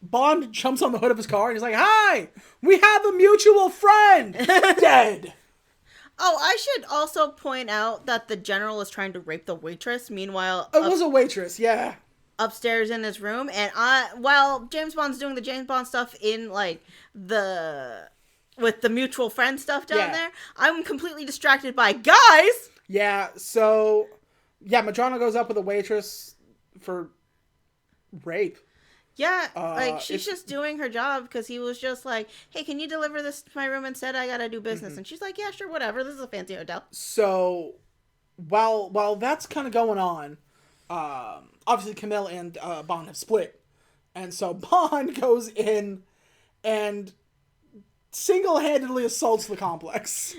Bond jumps on the hood of his car and he's like, "Hi, we have a mutual friend." Dead. Oh, I should also point out that the general is trying to rape the waitress. Meanwhile, It was a waitress, yeah. upstairs in his room, and while James Bond's doing the James Bond stuff in like with the mutual friend stuff down there, I'm completely distracted by guys. Yeah, so Medrano goes up with a waitress for rape. Yeah, like she's just doing her job because he was just like, "Hey, can you deliver this to my room instead? I gotta do business." And she's like, "Yeah, sure, whatever. This is a fancy hotel." So while that's kind of going on, obviously Camille and Bond have split, and so Bond goes in and single-handedly assaults the complex.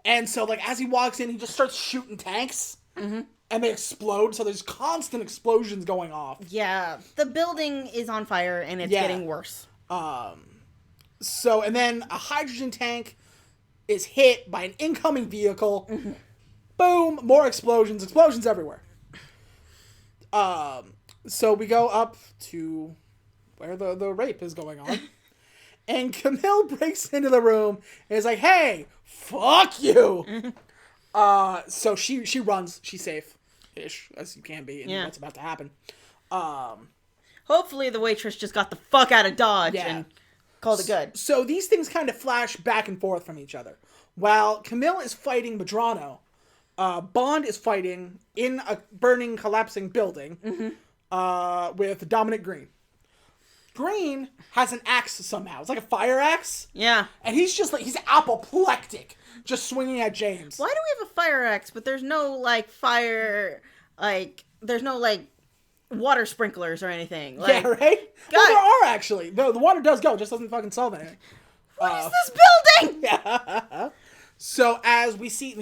And so like as he walks in, he just starts shooting tanks. and they explode. So there's constant explosions going off. Yeah, the building is on fire, and it's getting worse. So, and then a hydrogen tank is hit by an incoming vehicle. Boom! More explosions. Explosions everywhere. So we go up to where the rape is going on. And Camille breaks into the room and is like, hey, fuck you! So she runs. She's safe-ish, as you can be, and what's about to happen. Hopefully the waitress just got the fuck out of Dodge and called it good. So these things kind of flash back and forth from each other. While Camille is fighting Medrano, Bond is fighting in a burning, collapsing building with Dominic Green. Green has an axe somehow. It's like a fire axe. Yeah. And he's just like, he's apoplectic, just swinging at James. Why do we have a fire axe, but there's no, like, fire, like, there's no, like, water sprinklers or anything? Like, yeah, right? Well, there are actually. The water does go, it just doesn't fucking solve anything. What is this building? Yeah. So as we see,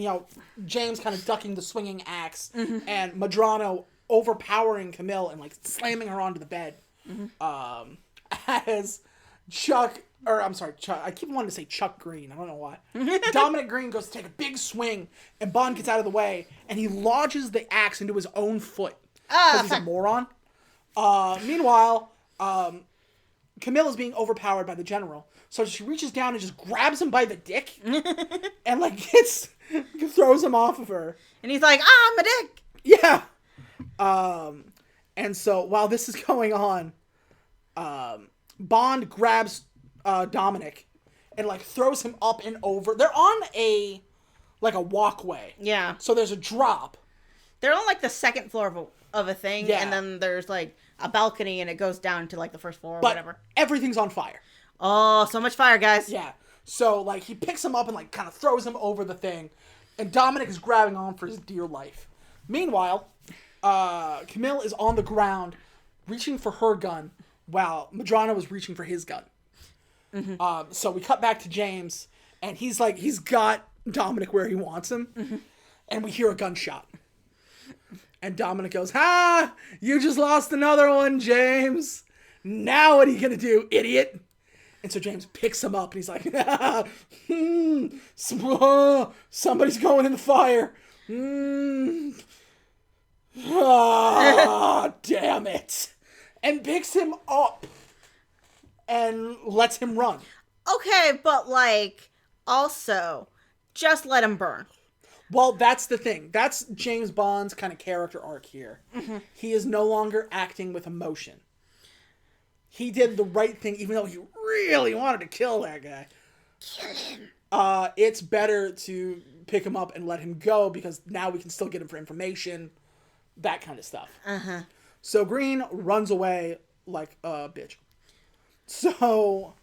James kind of ducking the swinging axe and Medrano overpowering Camille and, like, slamming her onto the bed. As Chuck, I keep wanting to say Chuck Green. I don't know why. Dominic Green goes to take a big swing, and Bond gets out of the way, and he lodges the axe into his own foot because he's a moron. Meanwhile, Camille is being overpowered by the general, so she reaches down and just grabs him by the dick, and like throws him off of her. And he's like, "Ah, my dick." Yeah. And so while this is going on, Bond grabs Dominic and like throws him up and over. They're on a walkway. Yeah. So there's a drop. They're on like the second floor of a thing, Yeah. and then there's like a balcony, and it goes down to like the first floor or But whatever. everything's on fire. Oh, so much fire, guys. Yeah. So like he picks him up and like kind of throws him over the thing, and Dominic is grabbing on for his dear life. Meanwhile, Camille is on the ground, reaching for her gun, while Medrano is reaching for his gun. So we cut back to James, and he's got Dominic where he wants him, and we hear a gunshot. And Dominic goes, "Ha! You just lost another one, James. Now what are you gonna do, idiot?" And so James picks him up, and he's like, somebody's going in the fire. Oh, damn it. And picks him up and lets him run. Okay, but like, also, just let him burn. Well, that's the thing. That's James Bond's kind of character arc here. He is no longer acting with emotion. He did the right thing, even though he really wanted to kill that guy. Kill him. It's better to pick him up and let him go, because now we can still get him for information. That kind of stuff. So Green runs away like a bitch. So,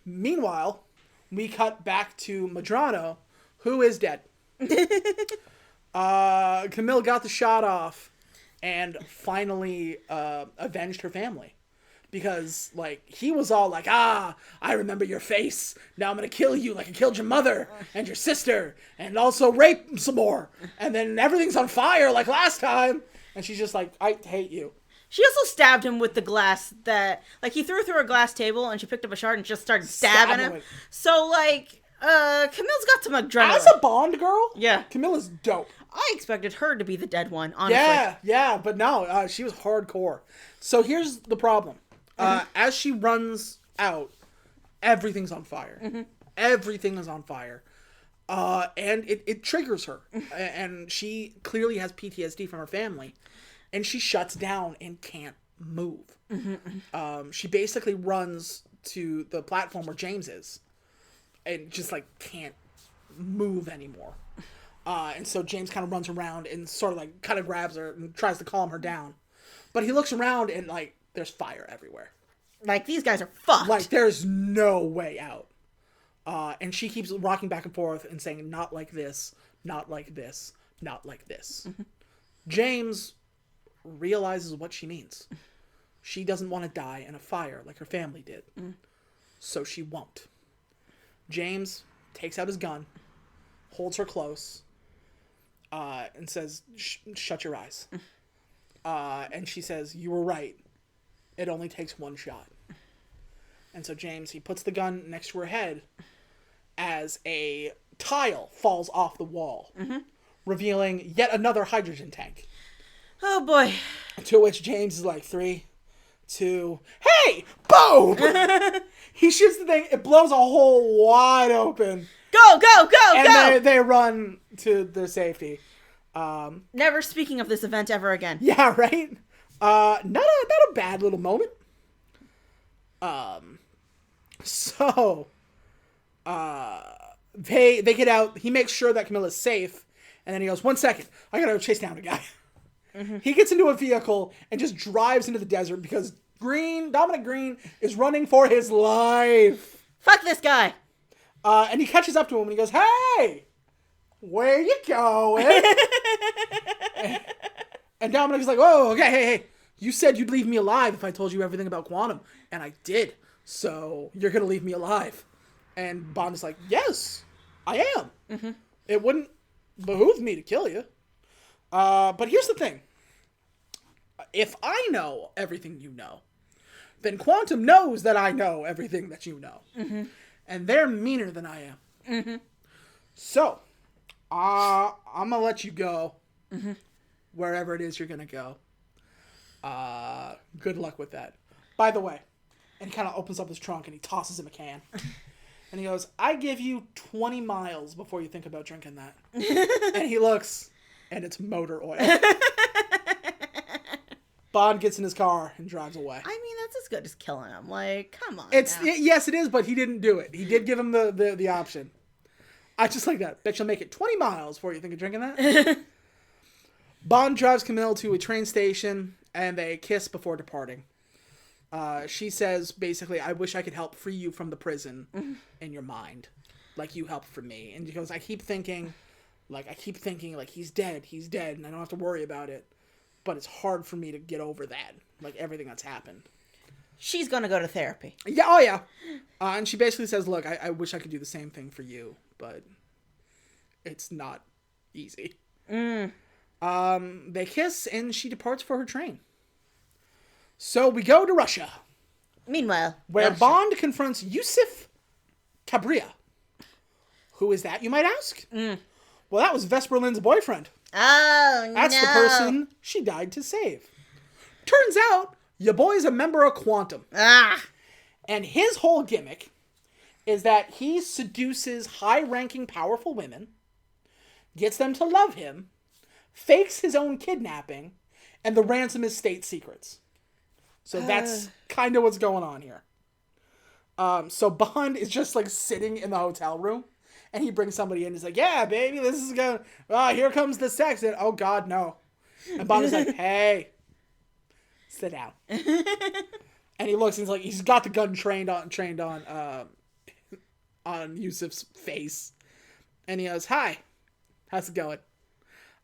meanwhile, we cut back to Medrano, who is dead. Camille got the shot off and finally avenged her family. Because, like, he was all like, I remember your face. Now I'm going to kill you like I killed your mother and your sister. And also rape some more. And then everything's on fire like last time. And she's just like, I hate you. She also stabbed him with the glass that, like, he threw through a glass table and she picked up a shard and just started stabbing him. So, like, Camille's got some adrenaline. As a Bond girl, yeah, Camilla's dope. I expected her to be the dead one, honestly. Yeah, but no, she was hardcore. So here's the problem. As she runs out, everything's on fire. Everything is on fire. And it triggers her. And she clearly has PTSD from her family. And she shuts down and can't move. She basically runs to the platform where James is. And just, like, can't move anymore. And so James kind of runs around and sort of, like, kind of grabs her and tries to calm her down. But he looks around and, like, there's fire everywhere. Like, these guys are fucked. Like, there's no way out. And she keeps rocking back and forth and saying, not like this, not like this, not like this. James realizes what she means. She doesn't want to die in a fire like her family did. So she won't. James takes out his gun, holds her close, and says, shut your eyes. And she says, you were right. It only takes one shot. And so James, he puts the gun next to her head as a tile falls off the wall, revealing yet another hydrogen tank. Oh, boy. To which James is like, 3, 2, hey! Boom! He shoots the thing. It blows a hole wide open. Go, go, go, and go! They run to their safety. Never speaking of this event ever again. Yeah, right? Not a bad little moment. So, they get out. He makes sure that Camilla's safe. And then he goes, 1 second. I gotta go chase down a guy. He gets into a vehicle and just drives into the desert because Dominic Green is running for his life. Fuck this guy. And he catches up to him and he goes, hey, where you going? And Dominic's like, oh, okay, hey, you said you'd leave me alive if I told you everything about quantum. And I did. So you're going to leave me alive. And Bond is like, yes, I am. It wouldn't behoove me to kill you. But here's the thing. If I know everything you know, then Quantum knows that I know everything that you know. And they're meaner than I am. So, I'm going to let you go wherever it is you're going to go. Good luck with that. By the way, and he kind of opens up his trunk and he tosses him a can. And he goes, I give you 20 miles before you think about drinking that. And he looks, and it's motor oil. Bond gets in his car and drives away. I mean, that's as good as killing him. Like, come on. Yes, it is, but he didn't do it. He did give him the option. I just like that. Bet you'll make it 20 miles before you think of drinking that. Bond drives Camille to a train station, and they kiss before departing. She says, basically, I wish I could help free you from the prison in your mind. Like you helped for me. And he goes, I keep thinking, he's dead, and I don't have to worry about it. But it's hard for me to get over that. Like, everything that's happened. She's gonna go to therapy. Yeah, oh yeah. And she basically says, look, I wish I could do the same thing for you, but it's not easy. They kiss, and she departs for her train. So we go to Russia. Meanwhile, where Bond confronts Yusuf Cabria. Who is that, you might ask? Well, that was Vesper Lynd's boyfriend. Oh, no. That's the person she died to save. Turns out, your boy's a member of Quantum. And his whole gimmick is that he seduces high-ranking, powerful women, gets them to love him, fakes his own kidnapping, and the ransom is state secrets. So that's kind of what's going on here. So Bond is just like sitting in the hotel room, and he brings somebody in. He's like, yeah, baby, this is going, here comes the sex. And, oh, God, no. And Bond is like, hey, sit down. And he looks, and he's like, he's got the gun trained on Yusuf's face. And he goes, hi, how's it going?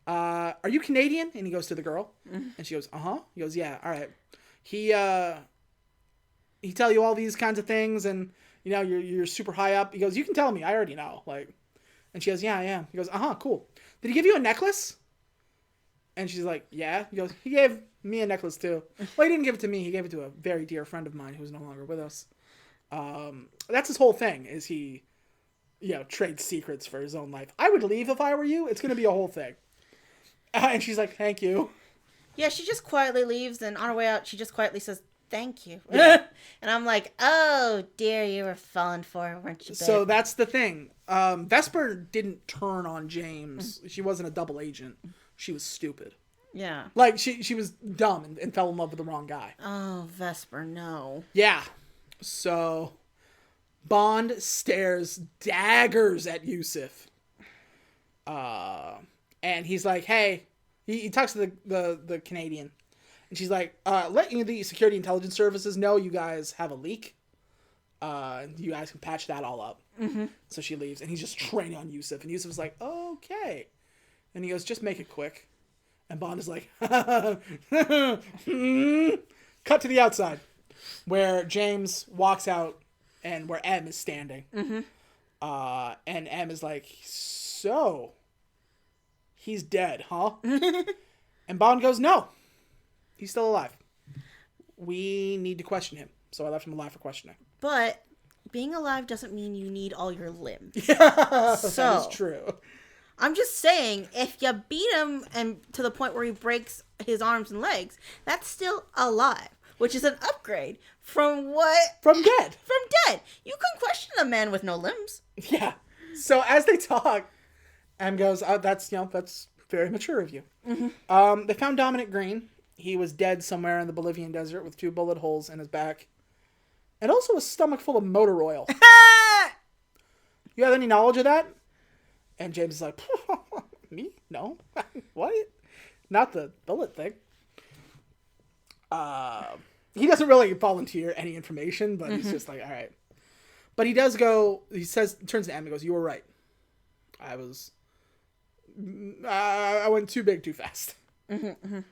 Are you Canadian? And he goes to the girl. And she goes, uh-huh. He goes, yeah, all right. He tell you all these kinds of things, and you know you're super high up. He goes, you can tell me, I already know. Like, and she goes, yeah, I am. He goes, uh-huh, cool. Did he give you a necklace? And she's like, yeah. He goes, he gave me a necklace too. Well, he didn't give it to me. He gave it to a very dear friend of mine who's no longer with us. That's his whole thing. Is he, trades secrets for his own life. I would leave if I were you. It's gonna be a whole thing. And she's like, thank you. Yeah, she just quietly leaves, and on her way out, she just quietly says, thank you. Yeah. And I'm like, oh, dear, you were falling for her, weren't you, babe? So that's the thing. Vesper didn't turn on James. She wasn't a double agent. She was stupid. Yeah. Like, she was dumb and fell in love with the wrong guy. Oh, Vesper, no. Yeah. So, Bond stares daggers at Yusuf. And he's like, hey... He talks to the Canadian, and she's like, let the security intelligence services know you guys have a leak. You guys can patch that all up. So she leaves, and he's just training on Yusuf, and Yusuf's like, okay. And he goes, just make it quick. And Bond is like, cut to the outside, where James walks out, and where M is standing. And M is like, so... he's dead, huh? And Bond goes, no, he's still alive. We need to question him. So I left him alive for questioning. But being alive doesn't mean you need all your limbs. Yeah, So, that is true. I'm just saying, if you beat him and to the point where he breaks his arms and legs, that's still alive, which is an upgrade from what? From dead. From dead. You can question a man with no limbs. Yeah. So as they talk, M goes, that's very mature of you. Mm-hmm. They found Dominic Green. He was dead somewhere in the Bolivian desert with 2 bullet holes in his back. And also a stomach full of motor oil. You have any knowledge of that? And James is like, me? No. What? Not the bullet thing. He doesn't really volunteer any information, but he's just like, all right. But he does go, turns to Em and goes, you were right. I went too big too fast. And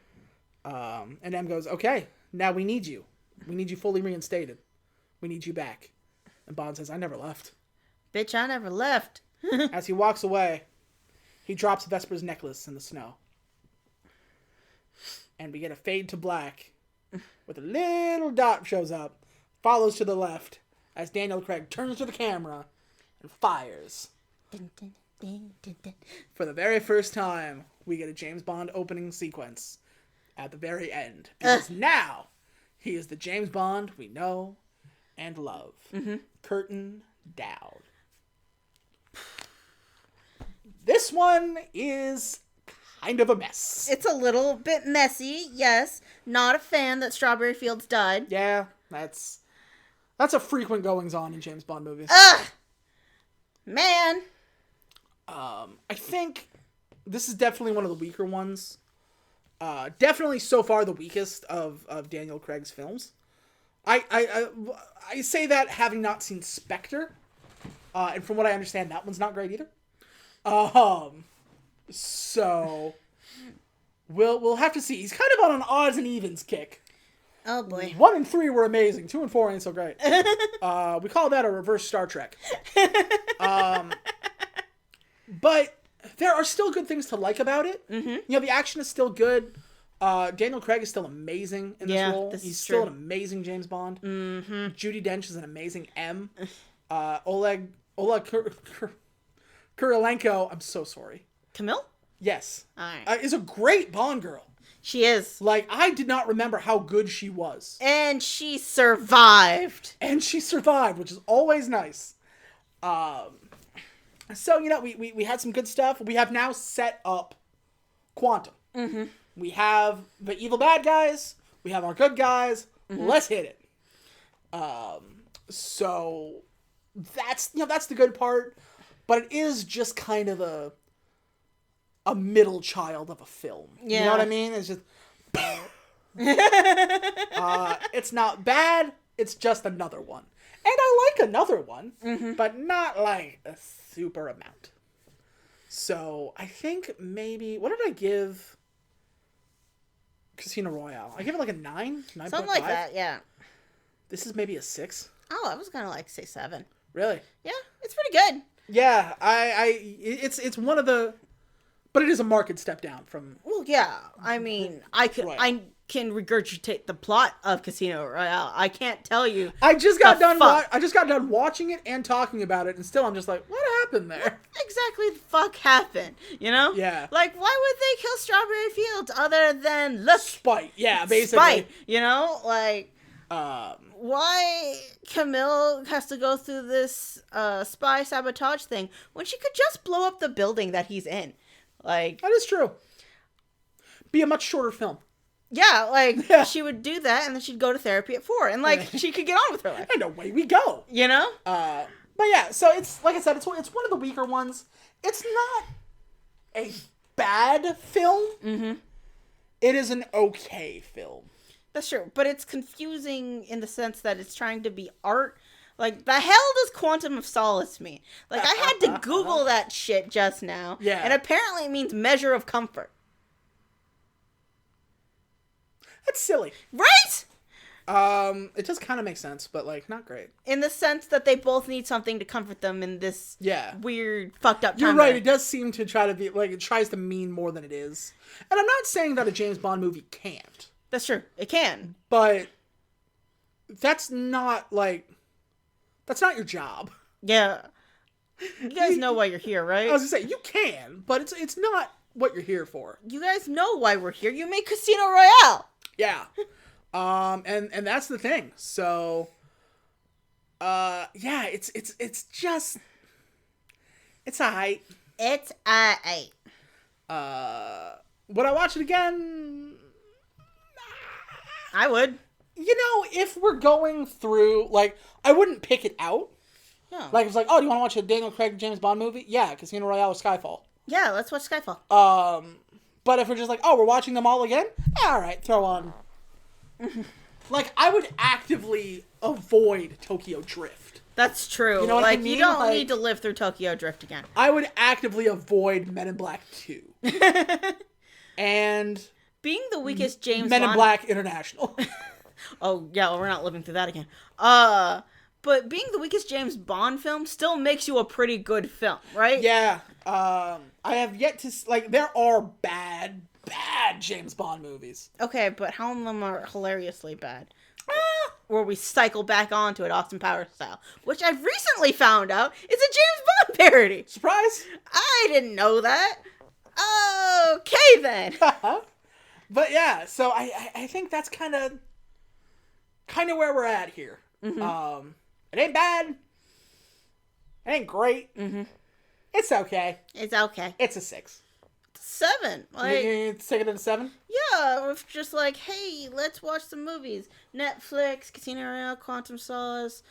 Em goes, okay, now we need you. We need you fully reinstated. We need you back. And Bond says, I never left. Bitch, I never left. As he walks away, he drops Vesper's necklace in the snow. And we get a fade to black with a little dot shows up, follows to the left as Daniel Craig turns to the camera and fires. Dun, dun, dun, dun, dun. For the very first time, we get a James Bond opening sequence at the very end. Because now, he is the James Bond we know and love. Mm-hmm. Curtain down. This one is kind of a mess. It's a little bit messy, yes. Not a fan that Strawberry Fields died. Yeah, that's a frequent goings-on in James Bond movies. Ugh! Man! I think this is definitely one of the weaker ones. Definitely so far the weakest of Daniel Craig's films. I say that having not seen Spectre. And from what I understand, that one's not great either. So we'll have to see. He's kind of on an odds and evens kick. Oh boy. 1 and 3 were amazing. 2 and 4 ain't so great. We call that a reverse Star Trek. But there are still good things to like about it. Mm-hmm. You know, the action is still good. Daniel Craig is still amazing in this role. He's still an amazing James Bond. Mm-hmm. Judi Dench is an amazing M. Oleg Kurilenko, I'm so sorry. Camille? Yes. All right. Is a great Bond girl. She is. Like, I did not remember how good she was. And she survived. Which is always nice. So, you know, we had some good stuff. We have now set up Quantum. Mm-hmm. We have the evil bad guys. We have our good guys. Mm-hmm. Let's hit it. So that's the good part. But it is just kind of a middle child of a film. Yeah. You know what I mean? It's just... it's not bad. It's just another one. And I like another one, but not like a super amount. So I think maybe... What did I give Casino Royale? I give it like a 9? 9.5? Something like that, yeah. This is maybe a 6? Oh, I was going to like say 7. Really? Yeah, it's pretty good. Yeah, it's one of the... But it is a marked step down from... Well, yeah. I mean, I can regurgitate the plot of Casino Royale. I can't tell you. I just got done watching it and talking about it, and still I'm just like, what happened there? What exactly the fuck happened? You know? Yeah. Like, why would they kill Strawberry Fields other than look? Spite. Yeah, basically. Spite. You know, like. Why Camille has to go through this spy sabotage thing when she could just blow up the building that he's in? Like, that is true. Be a much shorter film. Yeah, like, she would do that, and then she'd go to therapy at 4, and, like, she could get on with her life. And away we go. You know? But yeah, so it's, like I said, it's one of the weaker ones. It's not a bad film. Mm-hmm. It is an okay film. That's true, but it's confusing in the sense that it's trying to be art. Like, the hell does Quantum of Solace mean? Like, I had to Google that shit just now. Yeah. And apparently it means measure of comfort. That's silly. Right? It just kind of makes sense, but like not great. In the sense that they both need something to comfort them in this weird, fucked up time. You're right. It does seem to try to be like it tries to mean more than it is. And I'm not saying that a James Bond movie can't. That's true. It can. But that's not your job. Yeah. You guys know why you're here, right? I was gonna say you can, but it's not what you're here for. You guys know why we're here. You made Casino Royale. Yeah. And that's the thing. So yeah, it's just it's alright. It's alright. Would I watch it again? I would. You know, if we're going through, like, I wouldn't pick it out. No. Like, it's like, oh, do you want to watch a Daniel Craig James Bond movie? Yeah, Casino Royale or Skyfall. Yeah, let's watch Skyfall. But if we're just like, oh, we're watching them all again? Yeah, alright, throw on. Like, I would actively avoid Tokyo Drift. That's true. You know what I mean? You don't Like, need to live through Tokyo Drift again. I would actively avoid Men in Black 2. And... Being the weakest James Men Bond... in Black International. Oh, yeah, well, we're not living through that again. But being the weakest James Bond film still makes you a pretty good film, right? Yeah. I have yet to... Like, there are bad James Bond movies. Okay, but how of them are hilariously bad? Where we cycle back onto it, Austin Powers style. Which I've recently found out is a James Bond parody. Surprise! I didn't know that. Okay, then. But yeah, so I think that's kind of where we're at here. Mm-hmm. It ain't bad. It ain't great. Mm-hmm. It's okay. It's okay. It's a 6. 7. Like, you take it at a 7? Yeah, if just like, hey, let's watch some movies. Netflix, Casino Royale, Quantum Solace.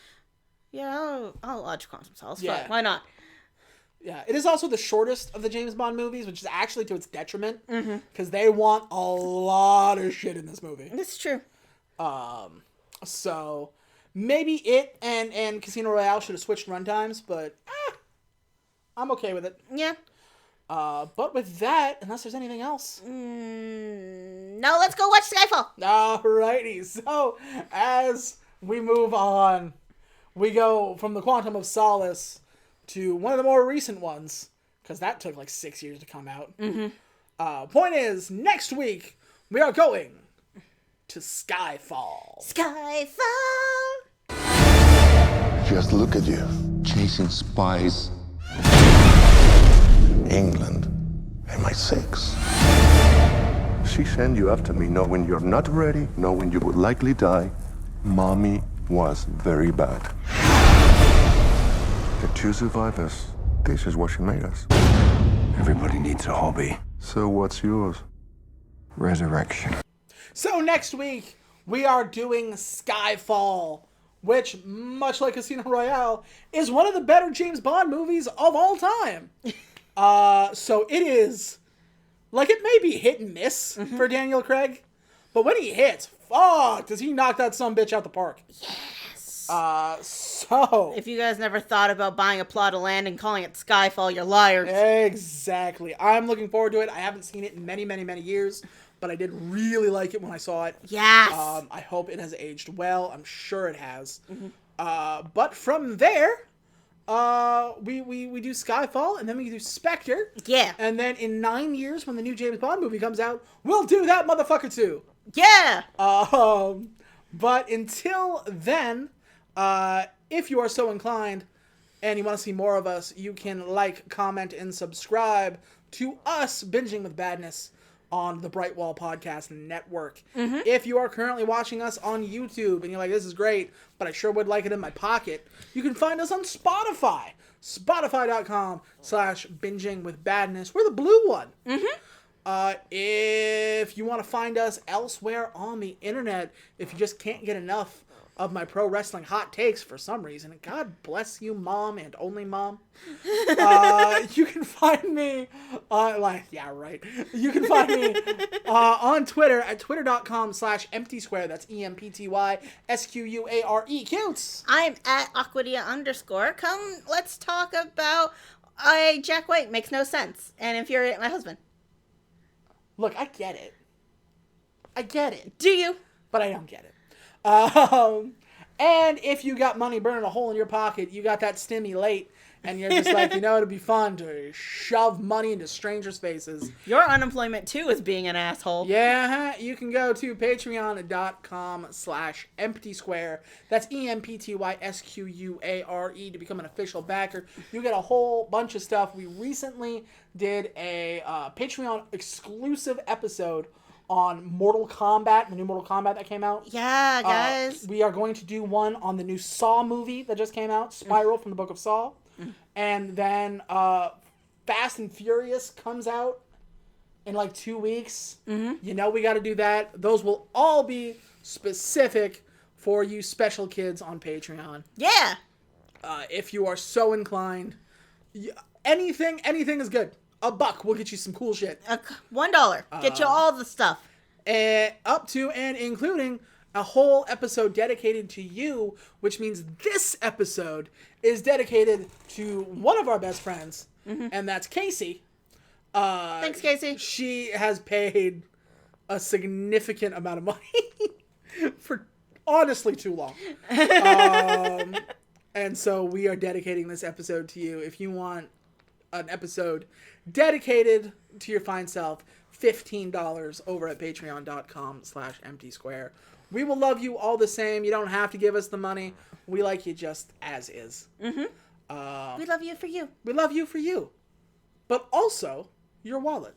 Yeah, I'll watch Quantum Solace. Yeah. Fine. Why not? Yeah, it is also the shortest of the James Bond movies, which is actually to its detriment, because they want a lot of shit in this movie. It's true. So maybe it and Casino Royale should have switched runtimes, but I'm okay with it. Yeah. But with that, unless there's anything else. No, let's go watch Skyfall. Alrighty, so as we move on, we go from the Quantum of Solace to one of the more recent ones, because that took like 6 years to come out. Point is, next week, we are going to Skyfall. Skyfall! Just look at you. Chasing spies. England, MI6. She sent you after me knowing you're not ready, knowing you would likely die. Mommy was very bad. The 2 survivors, this is what she made us. Everybody needs a hobby. So what's yours? Resurrection. So next week, we are doing Skyfall, which, much like Casino Royale, is one of the better James Bond movies of all time. So it is, like, it may be hit and miss for Daniel Craig, but when he hits, fuck, does he knock that sumbitch out the park. Yes. So... If you guys never thought about buying a plot of land and calling it Skyfall, you're liars. Exactly. I'm looking forward to it. I haven't seen it in many, many, many years, but I did really like it when I saw it. Yes. I hope it has aged well. I'm sure it has. But from there... we do Skyfall, and then we do Spectre. Yeah. And then in 9 years, when the new James Bond movie comes out, we'll do that motherfucker too. Yeah. But until then, if you are so inclined, and you want to see more of us, you can like, comment, and subscribe to us, Binging with Badness, on the Brightwall Podcast Network. If you are currently watching us on YouTube and you're like, this is great, but I sure would like it in my pocket, you can find us on Spotify. Spotify.com/Binging with Badness. We're the blue one. If you want to find us elsewhere on the internet, if you just can't get enough of my pro wrestling hot takes for some reason, and God bless you, Mom, and only Mom, you can find me you can find me on Twitter at twitter.com/emptysquare. That's EMPTYSQUARE. Cutes. I'm at Aquadia_. Come, let's talk about Jack White makes no sense and infuriate my husband. Look, I get it. Do you? But I don't get it. And if you got money burning a hole in your pocket, you got that stimmy late, and you're just like, it'd be fun to shove money into strangers' faces. Your unemployment, too, is being an asshole. Yeah, you can go to patreon.com/emptysquare. That's EMPTYSQUARE to become an official backer. You get a whole bunch of stuff. We recently did a Patreon exclusive episode on Mortal Kombat, the new Mortal Kombat that came out. Yeah, guys. We are going to do one on the new Saw movie that just came out, Spiral from the Book of Saw. And then Fast and Furious comes out in like 2 weeks. We got to do that. Those will all be specific for you special kids on Patreon. Yeah. If you are so inclined, anything is good. $1 will get you some cool shit. $1. Get you all the stuff. Up to and including a whole episode dedicated to you, which means this episode is dedicated to one of our best friends, and that's Casey. Thanks, Casey. She has paid a significant amount of money for honestly too long. And so we are dedicating this episode to you. If you want an episode dedicated to your fine self, $15 over at patreon.com/emptysquare. We will love you all the same. You don't have to give us the money. We like you just as is. We love you for you. We love you for you. But also, your wallet.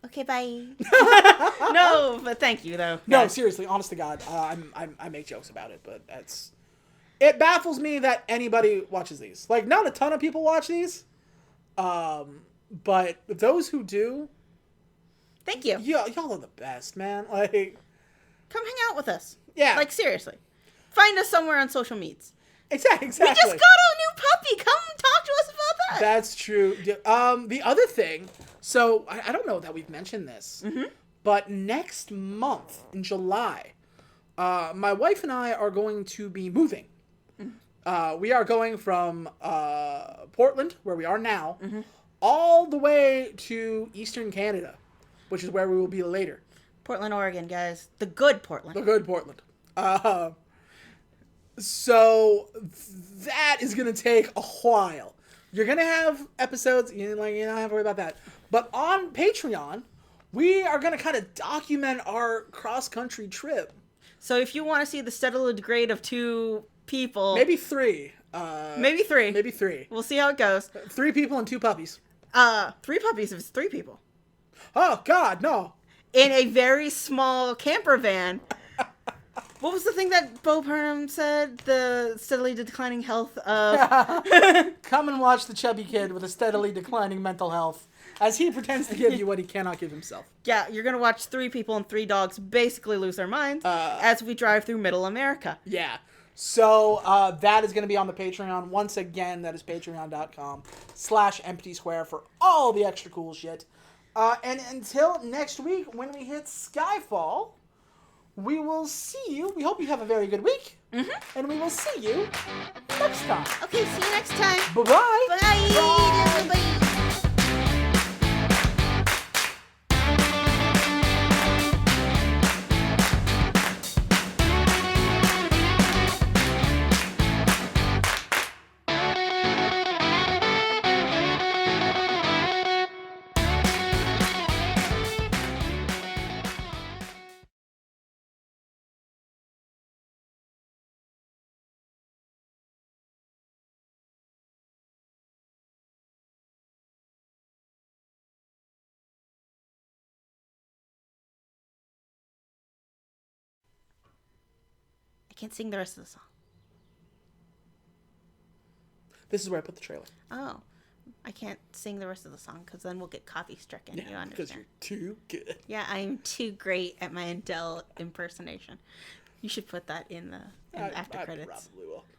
Okay, bye. No, but thank you, though. No, seriously, honest to God, I make jokes about it, but it baffles me that anybody watches these. Like, not a ton of people watch these, but those who do, thank you. Y'all are the best, man. Like, come hang out with us. Yeah. Like, seriously. Find us somewhere on social medias. Exactly. We just got a new puppy. Come talk to us about that. That's true. The other thing, so I don't know that we've mentioned this, but next month in July, my wife and I are going to be moving. We are going from Portland, where we are now, all the way to Eastern Canada, which is where we will be later. Portland, Oregon, guys. The good Portland. The good Portland. So that is going to take a while. You're going to have episodes, you don't have to worry about that. But on Patreon, we are going to kind of document our cross-country trip. So if you want to see the steadily degrade of 2 people... Maybe 3. Maybe 3. Maybe 3. We'll see how it goes. 3 people and 2 puppies. 3 puppies if it's 3 people. Oh, God, no. In a very small camper van. What was the thing that Bo Burnham said? The steadily declining health of... Come and watch the chubby kid with a steadily declining mental health as he pretends to give you what he cannot give himself. Yeah, you're going to watch 3 people and 3 dogs basically lose their minds as we drive through middle America. Yeah. So that is going to be on the Patreon. Once again, that is patreon.com/emptysquare for all the extra cool shit. And until next week when we hit Skyfall... we will see you. We hope you have a very good week. And we will see you next time. Okay, see you next time. Bye-bye. Bye. Bye. I can't sing the rest of the song. This is where I put the trailer. Oh. I can't sing the rest of the song because then we'll get coffee stricken. You understand? Because you're too good. Yeah, I'm too great at my Adele impersonation. You should put that in the after credits. I probably will.